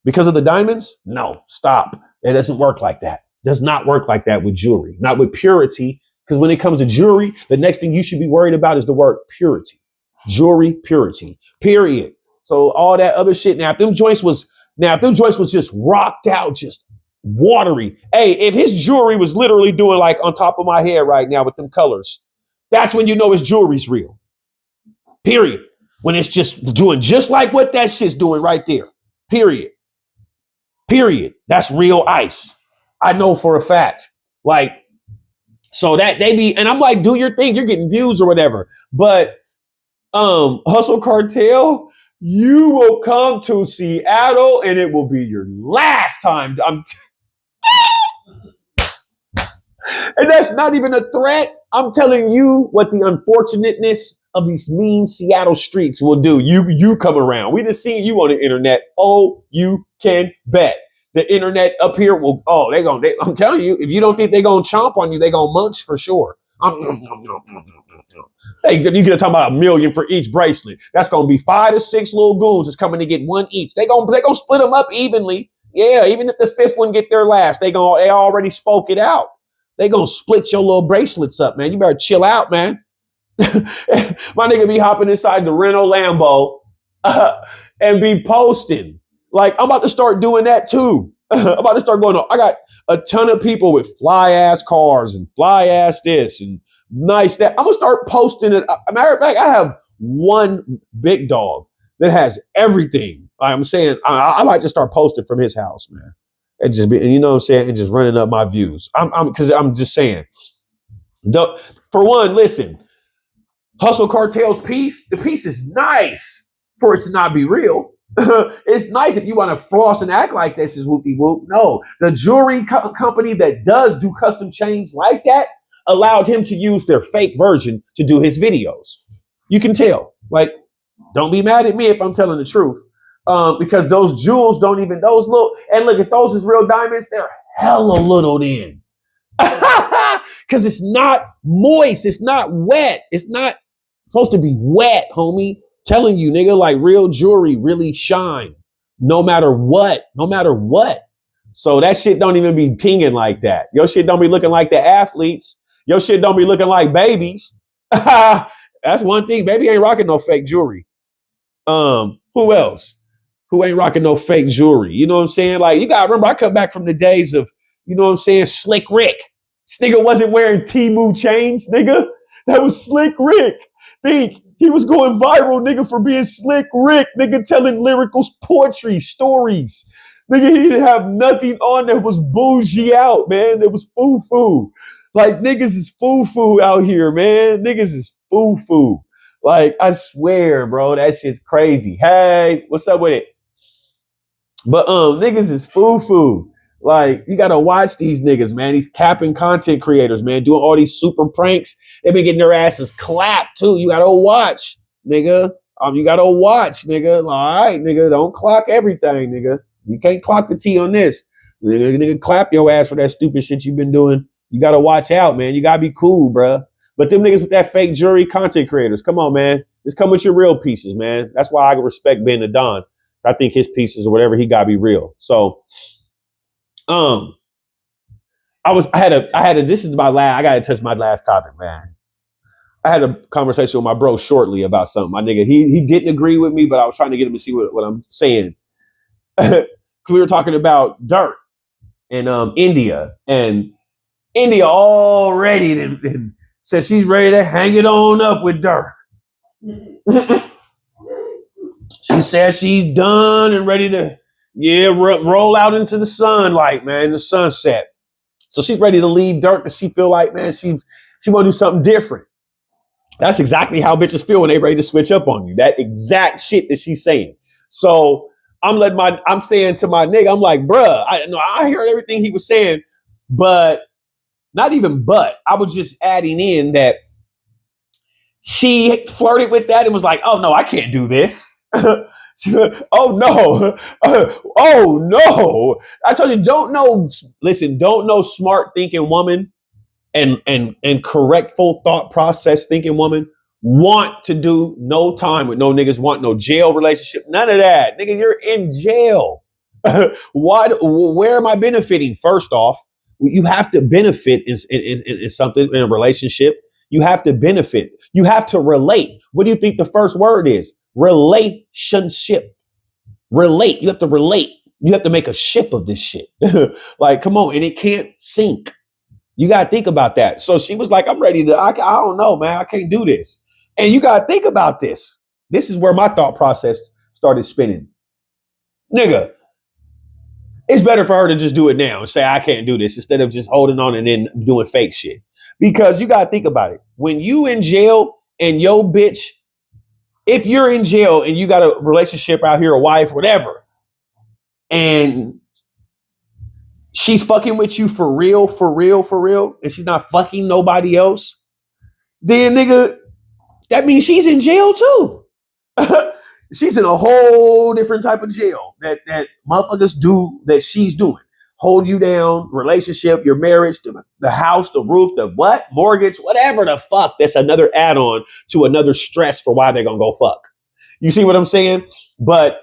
[SPEAKER 1] Because of the diamonds? No, stop. It doesn't work like that. Does not work like that with jewelry. Not with purity. Because when it comes to jewelry, the next thing you should be worried about is the word purity. Jewelry, purity. Period. So all that other shit. Now, if them joints was just rocked out, just watery. Hey, if his jewelry was literally doing like on top of my head right now with them colors, that's when you know his jewelry's real. Period. When it's just doing just like what that shit's doing right there. Period. Period. That's real ice. I know for a fact. Like, so that they be, and I'm like, do your thing. You're getting views or whatever. But Hustle Cartel, you will come to Seattle and it will be your last time. And that's not even a threat. I'm telling you what the unfortunateness of these mean Seattle streets will do. You come around. We just seen you on the internet. Oh, you can bet. The internet up here will, I'm telling you, if you don't think they're going to chomp on you, they're going to munch for sure. Hey, you can talk about $1 million for each bracelet. That's going to be 5 to 6 little goons that's coming to get one each. They gonna split them up evenly. Yeah, even if the 5th one get there last, they already spoke it out. They gonna split your little bracelets up, man. You better chill out, man. My nigga be hopping inside the Renault Lambo and be posting. Like, I'm about to start doing that too. I'm about to start going on. I got a ton of people with fly ass cars and fly ass this and nice that. I'm gonna start posting it. Matter of fact, I have one big dog that has everything. I'm saying I might just start posting from his house, man. And just be, you know what I'm saying, and just running up my views. Because I'm just saying. For one, listen, Hustle Cartel's piece, the piece is nice for it to not be real. It's nice if you want to floss and act like this is whoop-de-whoop. No, the jewelry company that does do custom chains like that allowed him to use their fake version to do his videos. You can tell. Like, don't be mad at me if I'm telling the truth. Because those jewels don't even, those little, and look, if those is real diamonds, they're hella little then. Because it's not moist. It's not wet. It's not supposed to be wet, homie. Telling you, nigga, like real jewelry really shine no matter what. So that shit don't even be pinging like that. Your shit don't be looking like the athletes. Your shit don't be looking like babies. That's one thing. Baby ain't rocking no fake jewelry. Who else? Who ain't rocking no fake jewelry? You know what I'm saying? Like, you gotta remember, I come back from the days of, you know what I'm saying, Slick Rick. This nigga wasn't wearing Temu chains, nigga. That was Slick Rick. Think he was going viral, nigga, for being Slick Rick, nigga, telling lyrical poetry, stories. Nigga, he didn't have nothing on that was bougie out, man. It was foo-foo. Like, niggas is foo-foo out here, man. Niggas is foo-foo. Like, I swear, bro, that shit's crazy. Hey, what's up with it? But niggas is foo-foo. Like, you gotta watch these niggas, man. These capping content creators, man, doing all these super pranks. They been getting their asses clapped too. You gotta watch, nigga. You gotta watch, nigga. All right, nigga. Don't clock everything, nigga. You can't clock the T on this. Nigga, clap your ass for that stupid shit you've been doing. You gotta watch out, man. You gotta be cool, bruh. But them niggas with that fake jewelry content creators, come on, man. Just come with your real pieces, man. That's why I respect Ben the Don. I think his pieces or whatever, he gotta be real. So, this is my last, I gotta touch my last topic, man. I had a conversation with my bro shortly about something. My nigga, he didn't agree with me, but I was trying to get him to see what I'm saying. Because we were talking about dirt in India, and India already said she's ready to hang it on up with dirt. She said she's done and ready to, roll out into the sunlight, man, the sunset. So she's ready to leave dirt because she feel like, man, she want to do something different. That's exactly how bitches feel when they ready to switch up on you. That exact shit that she's saying. So I'm saying to my nigga, I'm like, bruh, I heard everything he was saying, but not even but. I was just adding in that she flirted with that and was like, oh no, I can't do this. Oh no. Oh no. I told you, don't know smart thinking woman and correct full thought process thinking woman want to do no time with no niggas, want no jail relationship, none of that. Nigga, you're in jail. Where am I benefiting? First off, you have to benefit in something, in a relationship. You have to benefit. You have to relate. What do you think the first word is? Relationship. Relate. You have to relate. You have to make a ship of this shit. Like, come on. And it can't sink. You got to think about that. So she was like, I'm ready to, I don't know, man. I can't do this. And you got to think about this. This is where my thought process started spinning. Nigga, It's better for her to just do it now and say, I can't do this, instead of just holding on and then doing fake shit. Because you got to think about it. When you in jail and yo bitch, if you're in jail and you got a relationship out here, a wife, whatever, and she's fucking with you for real, and she's not fucking nobody else, then nigga, that means she's in jail too. She's in a whole different type of jail that motherfuckers do that she's doing. Hold you down, relationship, your marriage, the house, the roof, the what, mortgage, whatever the fuck. That's another add-on to another stress for why they're gonna go fuck. You see what I'm saying? But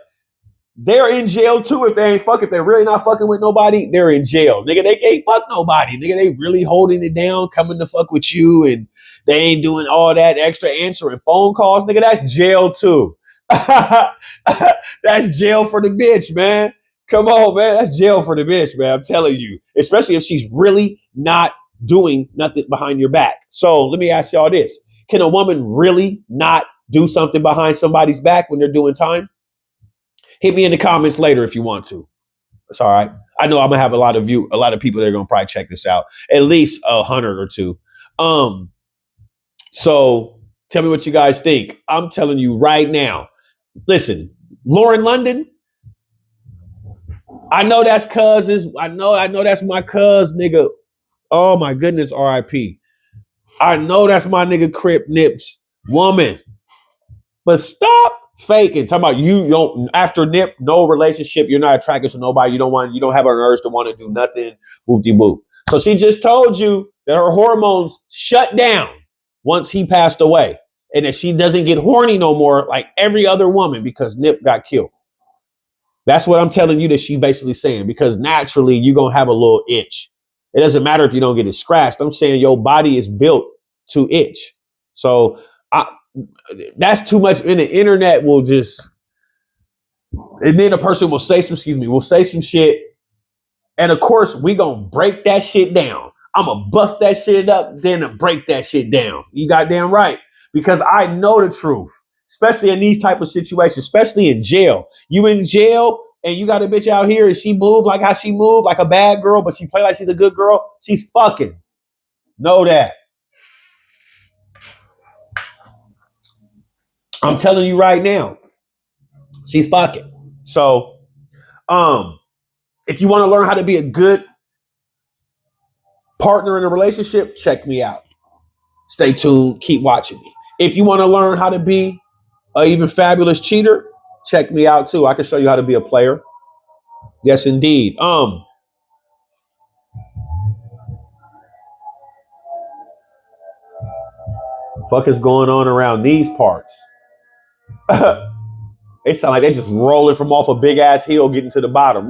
[SPEAKER 1] they're in jail too if they ain't fuck. If they're really not fucking with nobody, they're in jail. Nigga, they can't fuck nobody. Nigga, they really holding it down, coming to fuck with you, and they ain't doing all that extra answering phone calls. Nigga, that's jail too. That's jail for the bitch, man. Come on, man. That's jail for the bitch, man. I'm telling you. Especially if she's really not doing nothing behind your back. So let me ask y'all this. Can a woman really not do something behind somebody's back when they're doing time? Hit me in the comments later if you want to. That's all right. I know I'm gonna have a lot of people that are gonna probably check this out. At least 100 or two. So tell me what you guys think. I'm telling you right now. Listen, Lauren London. I know that's cousins. I know that's my cuz nigga. Oh my goodness, R.I.P. I know that's my nigga Crip Nips woman. But stop faking. Talking about you don't after Nip, no relationship, you're not attracted to nobody. You don't have an urge to want to do nothing. Whoop-de-whoop. So she just told you that her hormones shut down once he passed away. And that she doesn't get horny no more like every other woman because Nip got killed. That's what I'm telling you that she's basically saying, because naturally you're going to have a little itch. It doesn't matter if you don't get it scratched. I'm saying your body is built to itch. So that's too much. And the internet will just, and then a person will say some shit. And of course we going to break that shit down. I'm going to bust that shit up, then break that shit down. You goddamn right. Because I know the truth. Especially in these type of situations, especially in jail. You in jail and you got a bitch out here and she moves like how she moved, like a bad girl, but she play like she's a good girl. She's fucking. Know that. I'm telling you right now. She's fucking. So, if you want to learn how to be a good partner in a relationship, check me out. Stay tuned. Keep watching me. If you want to learn how to be an even fabulous cheater, check me out too. I can show you how to be a player. Yes, indeed. Fuck is going on around these parts? They sound like they just rolling from off a big ass hill, getting to the bottom.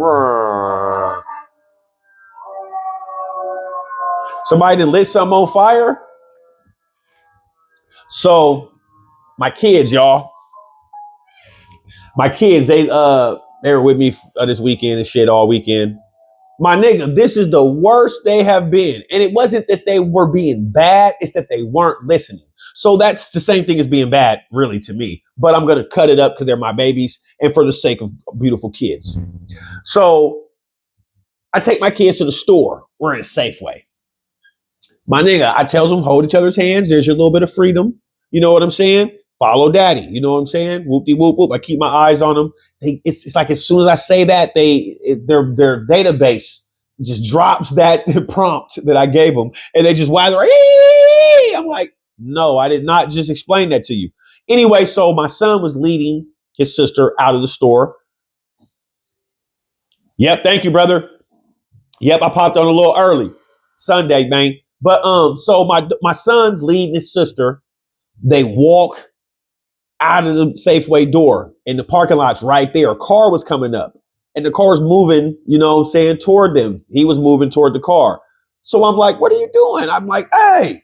[SPEAKER 1] Somebody that lit something on fire. So my kids, y'all. My kids, they were with me this weekend and shit all weekend. My nigga, this is the worst they have been. And it wasn't that they were being bad. It's that they weren't listening. So that's the same thing as being bad, really, to me. But I'm going to cut it up because they're my babies and for the sake of beautiful kids. So I take my kids to the store. We're in a Safeway. My nigga, I tells them, hold each other's hands. There's your little bit of freedom. You know what I'm saying? Follow daddy. You know what I'm saying? Whoop-de-whoop-whoop. I keep my eyes on them. It's like as soon as I say that, their database just drops that prompt that I gave them. And they just wag their, I'm like, no, I did not just explain that to you. Anyway, so my son was leading his sister out of the store. Yep, thank you, brother. Yep, I popped on a little early. Sunday, man. But so my son's leading his sister. They walk out of the Safeway door and the parking lot's right there. A car was coming up and the car's moving, you know what I'm saying, toward them. He was moving toward the car. So I'm like, what are you doing? I'm like, hey.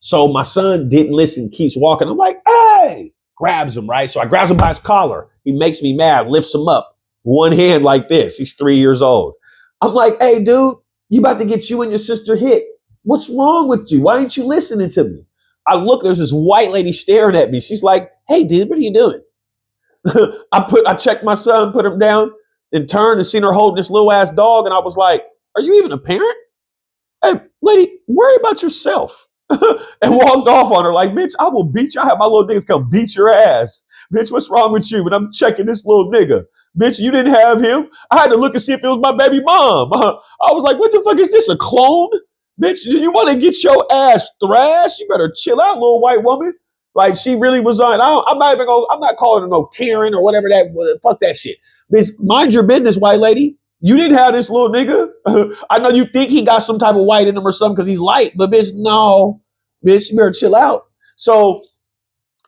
[SPEAKER 1] So my son didn't listen, keeps walking. I'm like, hey, grabs him, right? So I grabs him by his collar. He makes me mad, lifts him up. One hand like this. He's 3 years old. I'm like, hey, dude, you about to get you and your sister hit. What's wrong with you? Why ain't you listening to me? I look, there's this white lady staring at me. She's like, hey, dude, what are you doing? I checked my son, put him down. and turned and seen her holding this little ass dog. And I was like, are you even a parent? Hey, lady, worry about yourself. And walked off on her like, bitch, I will beat you. I have my little niggas come beat your ass. Bitch, what's wrong with you? And I'm checking this little nigga. Bitch, you didn't have him. I had to look and see if it was my baby mom. I was like, what the fuck is this, a clone? Bitch, do you want to get your ass thrashed? You better chill out, little white woman. Like, she really was on. I'm not calling her no Karen or whatever fuck that shit. Bitch, mind your business, white lady. You didn't have this little nigga. I know you think he got some type of white in him or something because he's light, but bitch, no. Bitch, you better chill out. So,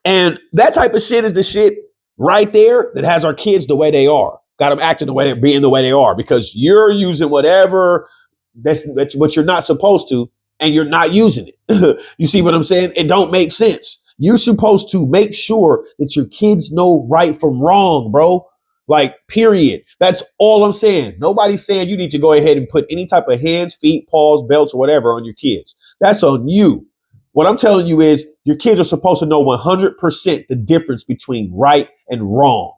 [SPEAKER 1] and that type of shit is the shit right there that has our kids the way they are. Got them acting the way they're being the way they are because you're using whatever that's what you're not supposed to, and you're not using it. You see what I'm saying? It don't make sense. You're supposed to make sure that your kids know right from wrong, bro. Like, period. That's all I'm saying. Nobody's saying you need to go ahead and put any type of hands, feet, paws, belts, or whatever on your kids. That's on you. What I'm telling you is your kids are supposed to know 100% the difference between right and wrong.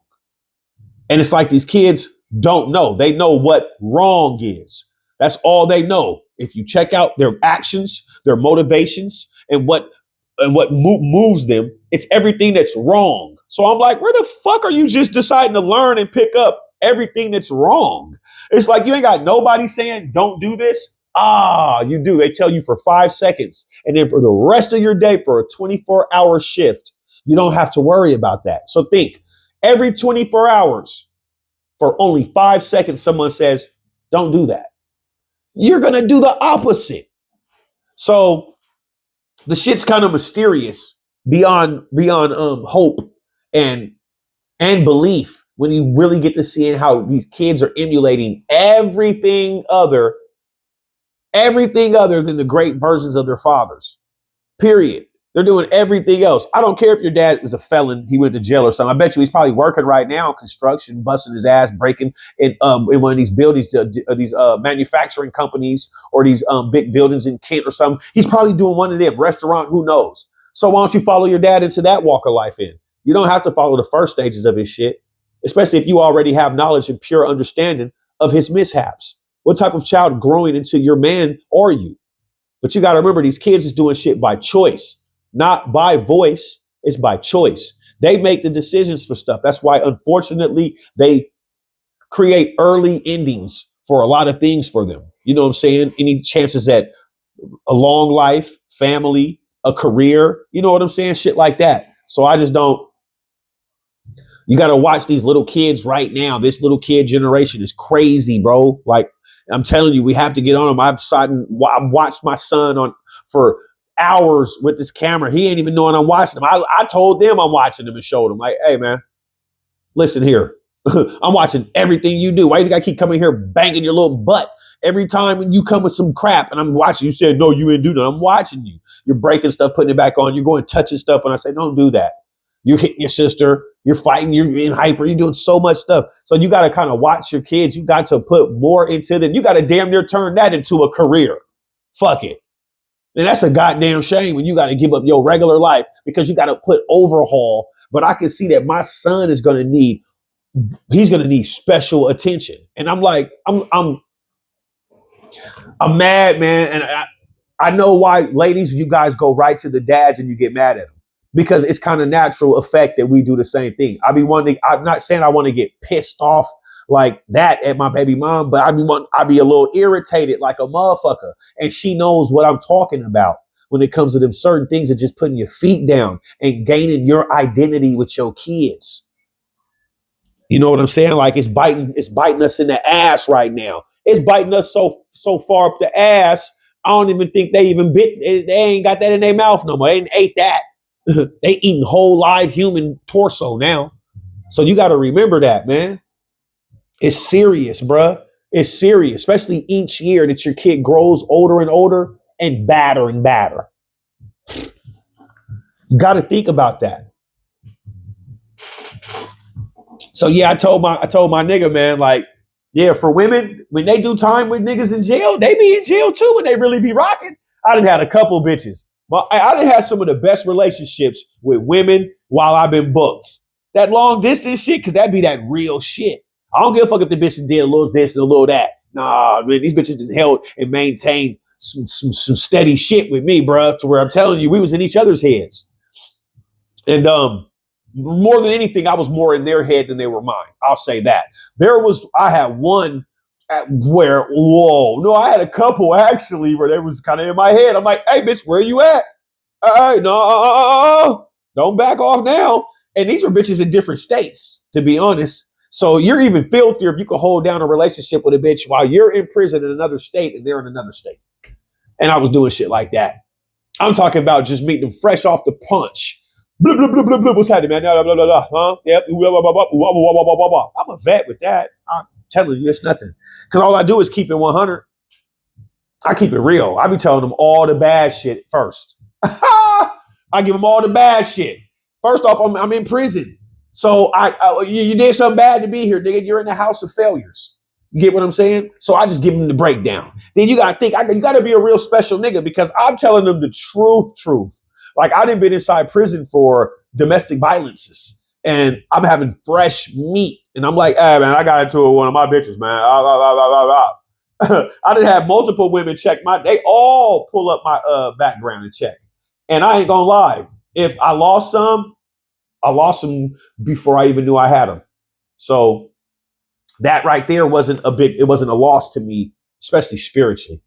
[SPEAKER 1] And it's like these kids don't know. They know what wrong is. That's all they know. If you check out their actions, their motivations, and what moves them, it's everything that's wrong. So I'm like, where the fuck are you just deciding to learn and pick up everything that's wrong? It's like you ain't got nobody saying don't do this. You do. They tell you for 5 seconds. And then for the rest of your day, for a 24-hour shift, you don't have to worry about that. So think, every 24 hours, for only 5 seconds, someone says, don't do that. You're going to do the opposite. So the shit's kind of mysterious beyond hope and belief when you really get to seeing how these kids are emulating everything other than the great versions of their fathers. Period. They're doing everything else. I don't care if your dad is a felon, he went to jail or something. I bet you he's probably working right now, construction, busting his ass, breaking in one of these buildings, these manufacturing companies or these big buildings in Kent or something. He's probably doing one of them, restaurant, who knows? So why don't you follow your dad into that walk of life in? You don't have to follow the first stages of his shit, especially if you already have knowledge and pure understanding of his mishaps. What type of child growing into your man are you? But you got to remember, these kids is doing shit by choice, not by voice. It's by choice. They make the decisions for stuff. That's why, unfortunately, they create early endings for a lot of things for them. You know what I'm saying? Any chances at a long life, family, a career, you know what I'm saying? Shit like that. So I just don't. You got to watch these little kids right now. This little kid generation is crazy, bro. Like, I'm telling you, we have to get on them. I've watched my son for hours with this camera. He ain't even knowing I'm watching him. I told them I'm watching him and showed him, like, hey, man, listen here. I'm watching everything you do. Why do you think I keep coming here banging your little butt every time when you come with some crap and I'm watching? You said, no, you didn't do that. I'm watching you. You're breaking stuff, putting it back on. You're going touching stuff. And I say, don't do that. You're hitting your sister. You're fighting. You're being hyper. You're doing so much stuff. So you got to kind of watch your kids. You got to put more into them. You got to damn near turn that into a career. Fuck it. And that's a goddamn shame when you got to give up your regular life because you got to put overhaul. But I can see that my son is going to need, he's going to need special attention. And I'm like, I'm mad, man. And I know why, ladies, you guys go right to the dads and you get mad at them. Because it's kind of natural effect that we do the same thing. I'm not saying I want to get pissed off like that at my baby mom, but I'd be a little irritated like a motherfucker. And she knows what I'm talking about when it comes to them certain things of just putting your feet down and gaining your identity with your kids. You know what I'm saying? Like it's biting us in the ass right now. It's biting us so far up the ass. I don't even think they ain't got that in their mouth no more. They ain't ate that. They eating whole live human torso now. So you got to remember that, man. It's serious, bruh. It's serious, especially each year that your kid grows older and older and badder and badder. You got to think about that. So yeah, I told my nigga, man, like, yeah, for women, when they do time with niggas in jail, they be in jail too when they really be rocking. I done had a couple bitches. I done had some of the best relationships with women while I've been booked. That long distance shit, because that be that real shit. I don't give a fuck if the bitch did a little this and a little that. Nah, man, these bitches done held and maintained some steady shit with me, bro, to where I'm telling you, we was in each other's heads. And more than anything, I was more in their head than they were mine. I'll say that. I had one where, I had a couple actually where they was kind of in my head. I'm like, hey, bitch, where you at? Hey, no, don't back off now. And these are bitches in different states, to be honest. So you're even filthier if you can hold down a relationship with a bitch while you're in prison in another state and they're in another state. And I was doing shit like that. I'm talking about just meeting them fresh off the punch. Blah, blah, blah, blah, blah. What's happening, man? Blah, blah, blah, blah. Huh? Yep. Blah, blah, blah, blah, blah, blah, blah, blah, blah. I'm a vet with that. I'm telling you, it's nothing. Because all I do is keep it 100. I keep it real. I be telling them all the bad shit first. I give them all the bad shit. First off, I'm in prison. So you did something bad to be here, nigga. You're in the house of failures. You get what I'm saying? So I just give them the breakdown. Then you got to think, you got to be a real special nigga because I'm telling them the truth. Like I done been inside prison for domestic violences and I'm having fresh meat. And I'm like, hey, man, I got into it with one of my bitches, man. I done had multiple women check they all pull up my background and check. And I ain't gonna lie. If I lost some before I even knew I had them. So that right there wasn't a loss to me, especially spiritually.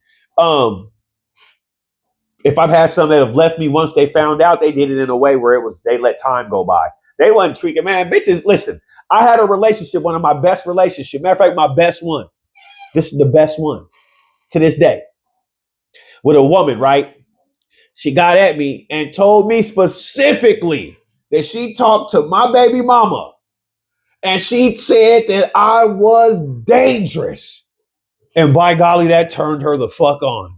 [SPEAKER 1] If I've had some that have left me once they found out, they did it in a way where they let time go by. They wasn't tweaking, man. Bitches, listen, I had a relationship, one of my best relationships. Matter of fact, my best one. This is the best one to this day. With a woman, right? She got at me and told me specifically that she talked to my baby mama and she said that I was dangerous. And by golly, that turned her the fuck on.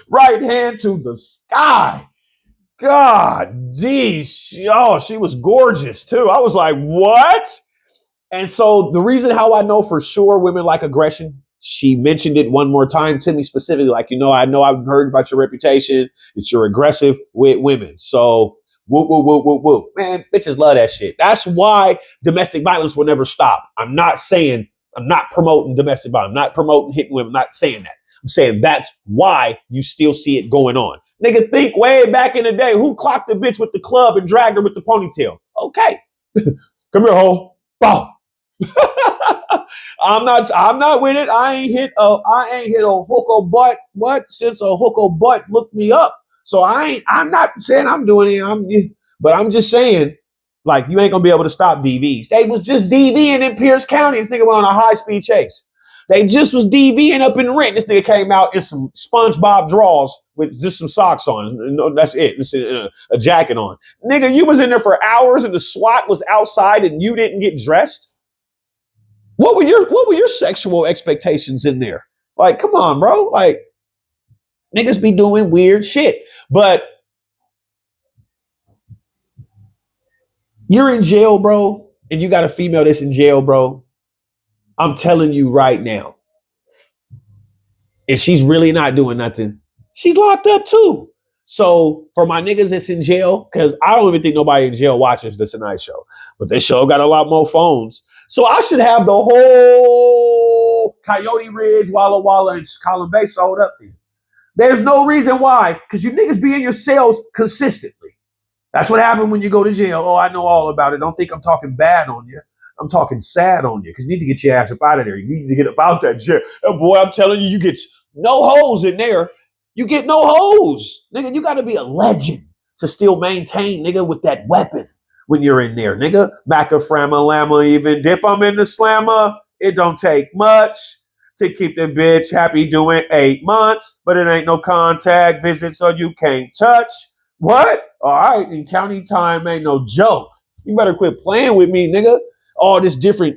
[SPEAKER 1] Right hand to the sky. God, geez. She was gorgeous too. I was like, what? And so the reason how I know for sure women like aggression, she mentioned it one more time to me specifically, like, I know I've heard about your reputation, that you're aggressive with women. So, whoop, whoop, whoop, whoop, whoop. Man, bitches love that shit. That's why domestic violence will never stop. I'm not promoting domestic violence. I'm not promoting hitting women. I'm not saying that. I'm saying that's why you still see it going on. Nigga, think way back in the day, who clocked the bitch with the club and dragged her with the ponytail? Okay. Come here, ho. Bow. I'm not with it. I ain't hit a hooker butt. What? Since a hooker butt looked me up. So I'm not saying I'm doing it. But I'm just saying, like, you ain't gonna be able to stop DVs. They was just DVing in Pierce County. This nigga went on a high-speed chase. They just was DVing up in Rent. This nigga came out in some SpongeBob drawers with just some socks on. No, that's it. This is a jacket on. Nigga, you was in there for hours and the SWAT was outside and you didn't get dressed. What were your sexual expectations in there? Like, come on, bro. Like, niggas be doing weird shit. But you're in jail, bro, and you got a female that's in jail, bro. I'm telling you right now, if she's really not doing nothing, she's locked up too. So for my niggas that's in jail, because I don't even think nobody in jail watches the Tonight Show, but this show got a lot more phones. So I should have the whole Coyote Ridge, Walla Walla, and Column Bay sold up there. There's no reason why, because you niggas be in your cells consistently. That's what happened when you go to jail. Oh, I know all about it. Don't think I'm talking bad on you. I'm talking sad on you because you need to get your ass up out of there. You need to get up out that jail. Oh, boy, I'm telling you, you get no hoes in there. You get no hoes. Nigga, you got to be a legend to still maintain, nigga, with that weapon when you're in there. Nigga, Macca Framma Llama, even if I'm in the slammer, it don't take much to keep the bitch happy doing 8 months, but it ain't no contact visit, so you can't touch. What? All right, and county time ain't no joke. You better quit playing with me, nigga. All this different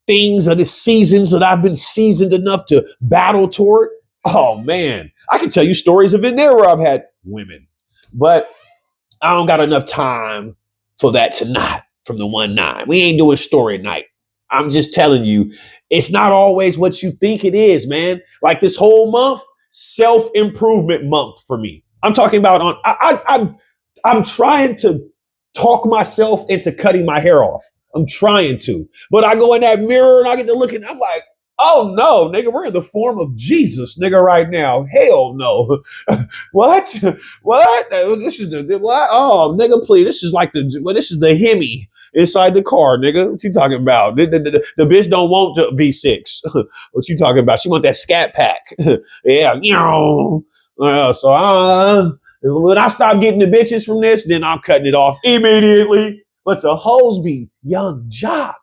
[SPEAKER 1] things of the seasons that I've been seasoned enough to battle toward. Oh, man. I can tell you stories of in there where I've had women. But I don't got enough time for that tonight from the 1-9. We ain't doing story night. I'm just telling you, it's not always what you think it is, man. Like this whole month, self-improvement month for me. I'm talking about I'm trying to talk myself into cutting my hair off. I'm trying to. But I go in that mirror and I get to look and I'm like, oh no, nigga, we're in the form of Jesus, nigga, right now. Hell no. What? What? This is the what? Oh, nigga, please. This is like this is the Hemi inside the car, nigga. What you talking about? The bitch don't want the V6. What you talking about? She want that scat pack. Yeah. So when I stop getting the bitches from this, then I'm cutting it off immediately. But the hoes be young jock.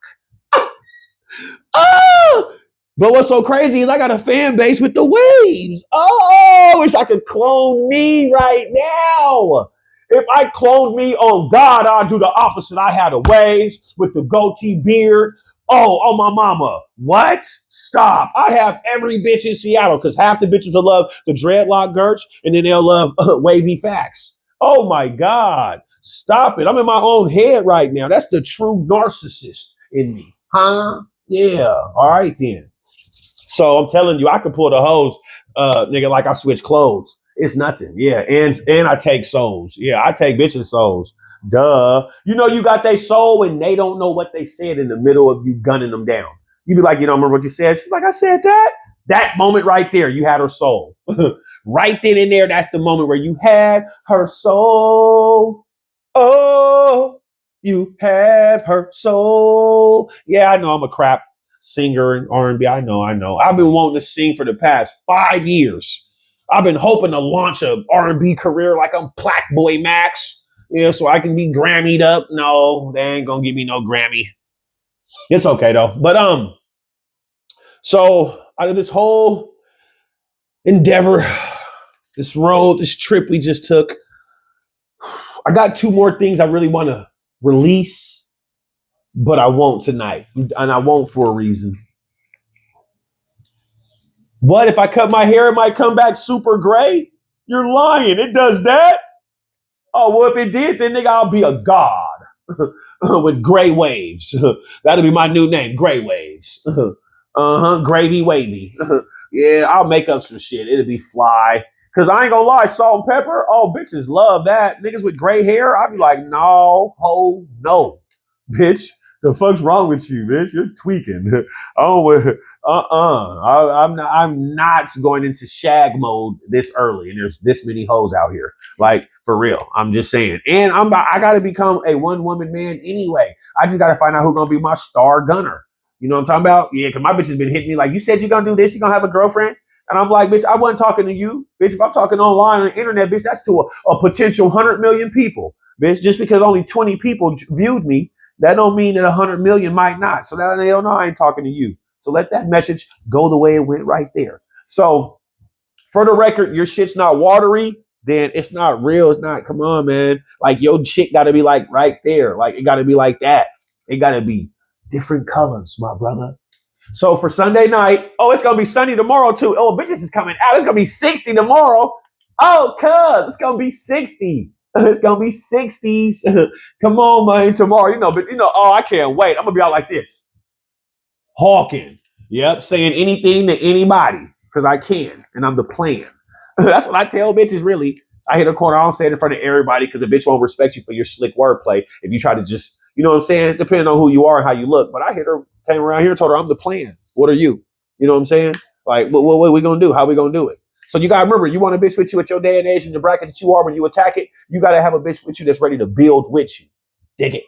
[SPEAKER 1] Oh! But what's so crazy is I got a fan base with the waves. Oh, I wish I could clone me right now. If I cloned me, oh God, I'd do the opposite. I had the waves with the goatee beard. Oh, my mama. What? Stop. I have every bitch in Seattle because half the bitches will love the dreadlock Gertch and then they'll love wavy facts. Oh my God. Stop it. I'm in my own head right now. That's the true narcissist in me. Huh? Yeah. All right then. So I'm telling you, I could pull the hose, nigga, like I switch clothes. It's nothing. Yeah. And I take souls. Yeah, I take bitches' souls. Duh. You know, you got their soul and they don't know what they said in the middle of you gunning them down. You be like, you don't remember what you said? She's like, I said that. That moment right there, you had her soul. Right then and there, that's the moment where you had her soul. Oh, you had her soul. Yeah, I know I'm a crap singer in R&B. I know. I've been wanting to sing for the past 5 years. I've been hoping to launch a R&B career like I'm Plaque Boy Max. Yeah, so I can be Grammy'd up. No, they ain't gonna give me no Grammy. It's okay though. But so out of this whole endeavor, this road, this trip we just took, I got 2 more things I really want to release, but I won't tonight, and I won't for a reason. What if I cut my hair? It might come back super gray. You're lying. It does that. Oh, well, if it did, then nigga, I'll be a god with gray waves. That'll be my new name, Gray Waves. Gravy wavy. Yeah, I'll make up some shit. It'll be fly. Cause I ain't gonna lie, salt and pepper. Oh, bitches love that. Niggas with gray hair, I'll be like, no, bitch. The fuck's wrong with you, bitch? You're tweaking. Oh, I'm not going into shag mode this early, and there's this many hoes out here. Like, for real. I'm just saying. And I gotta become a one-woman man anyway. I just gotta find out who's gonna be my star gunner. You know what I'm talking about? Yeah, because my bitch has been hitting me like, you said you're gonna do this, you're gonna have a girlfriend? And I'm like, bitch, I wasn't talking to you. Bitch, if I'm talking online on the internet, bitch, that's to a potential 100 million people. Bitch, just because only 20 people viewed me, that don't mean that 100 million might not. So now they don't know I ain't talking to you. So let that message go the way it went right there. So for the record, your shit's not watery, then it's not real. It's not, come on, man. Like your shit got to be like right there. Like it got to be like that. It got to be different colors, my brother. So for Sunday night, oh, it's going to be sunny tomorrow too. Oh, bitches is coming out. It's going to be 60 tomorrow. Oh, cuz it's going to be 60. It's going to be 60s. Come on, man, tomorrow. Oh, I can't wait. I'm going to be out like this. Hawking. Yep, saying anything to anybody because I can, and I'm the plan. That's what I tell bitches, really. I hit a corner. I don't say it in front of everybody because a bitch won't respect you for your slick wordplay if you try to just, you know what I'm saying? Depending on who you are and how you look. But I hit her, came around here and told her, I'm the plan. What are you? You know what I'm saying? Like, what are we going to do? How are we going to do it? So you got to remember, you want a bitch with you at your day and age and the bracket that you are when you attack it, you got to have a bitch with you that's ready to build with you. Dig it.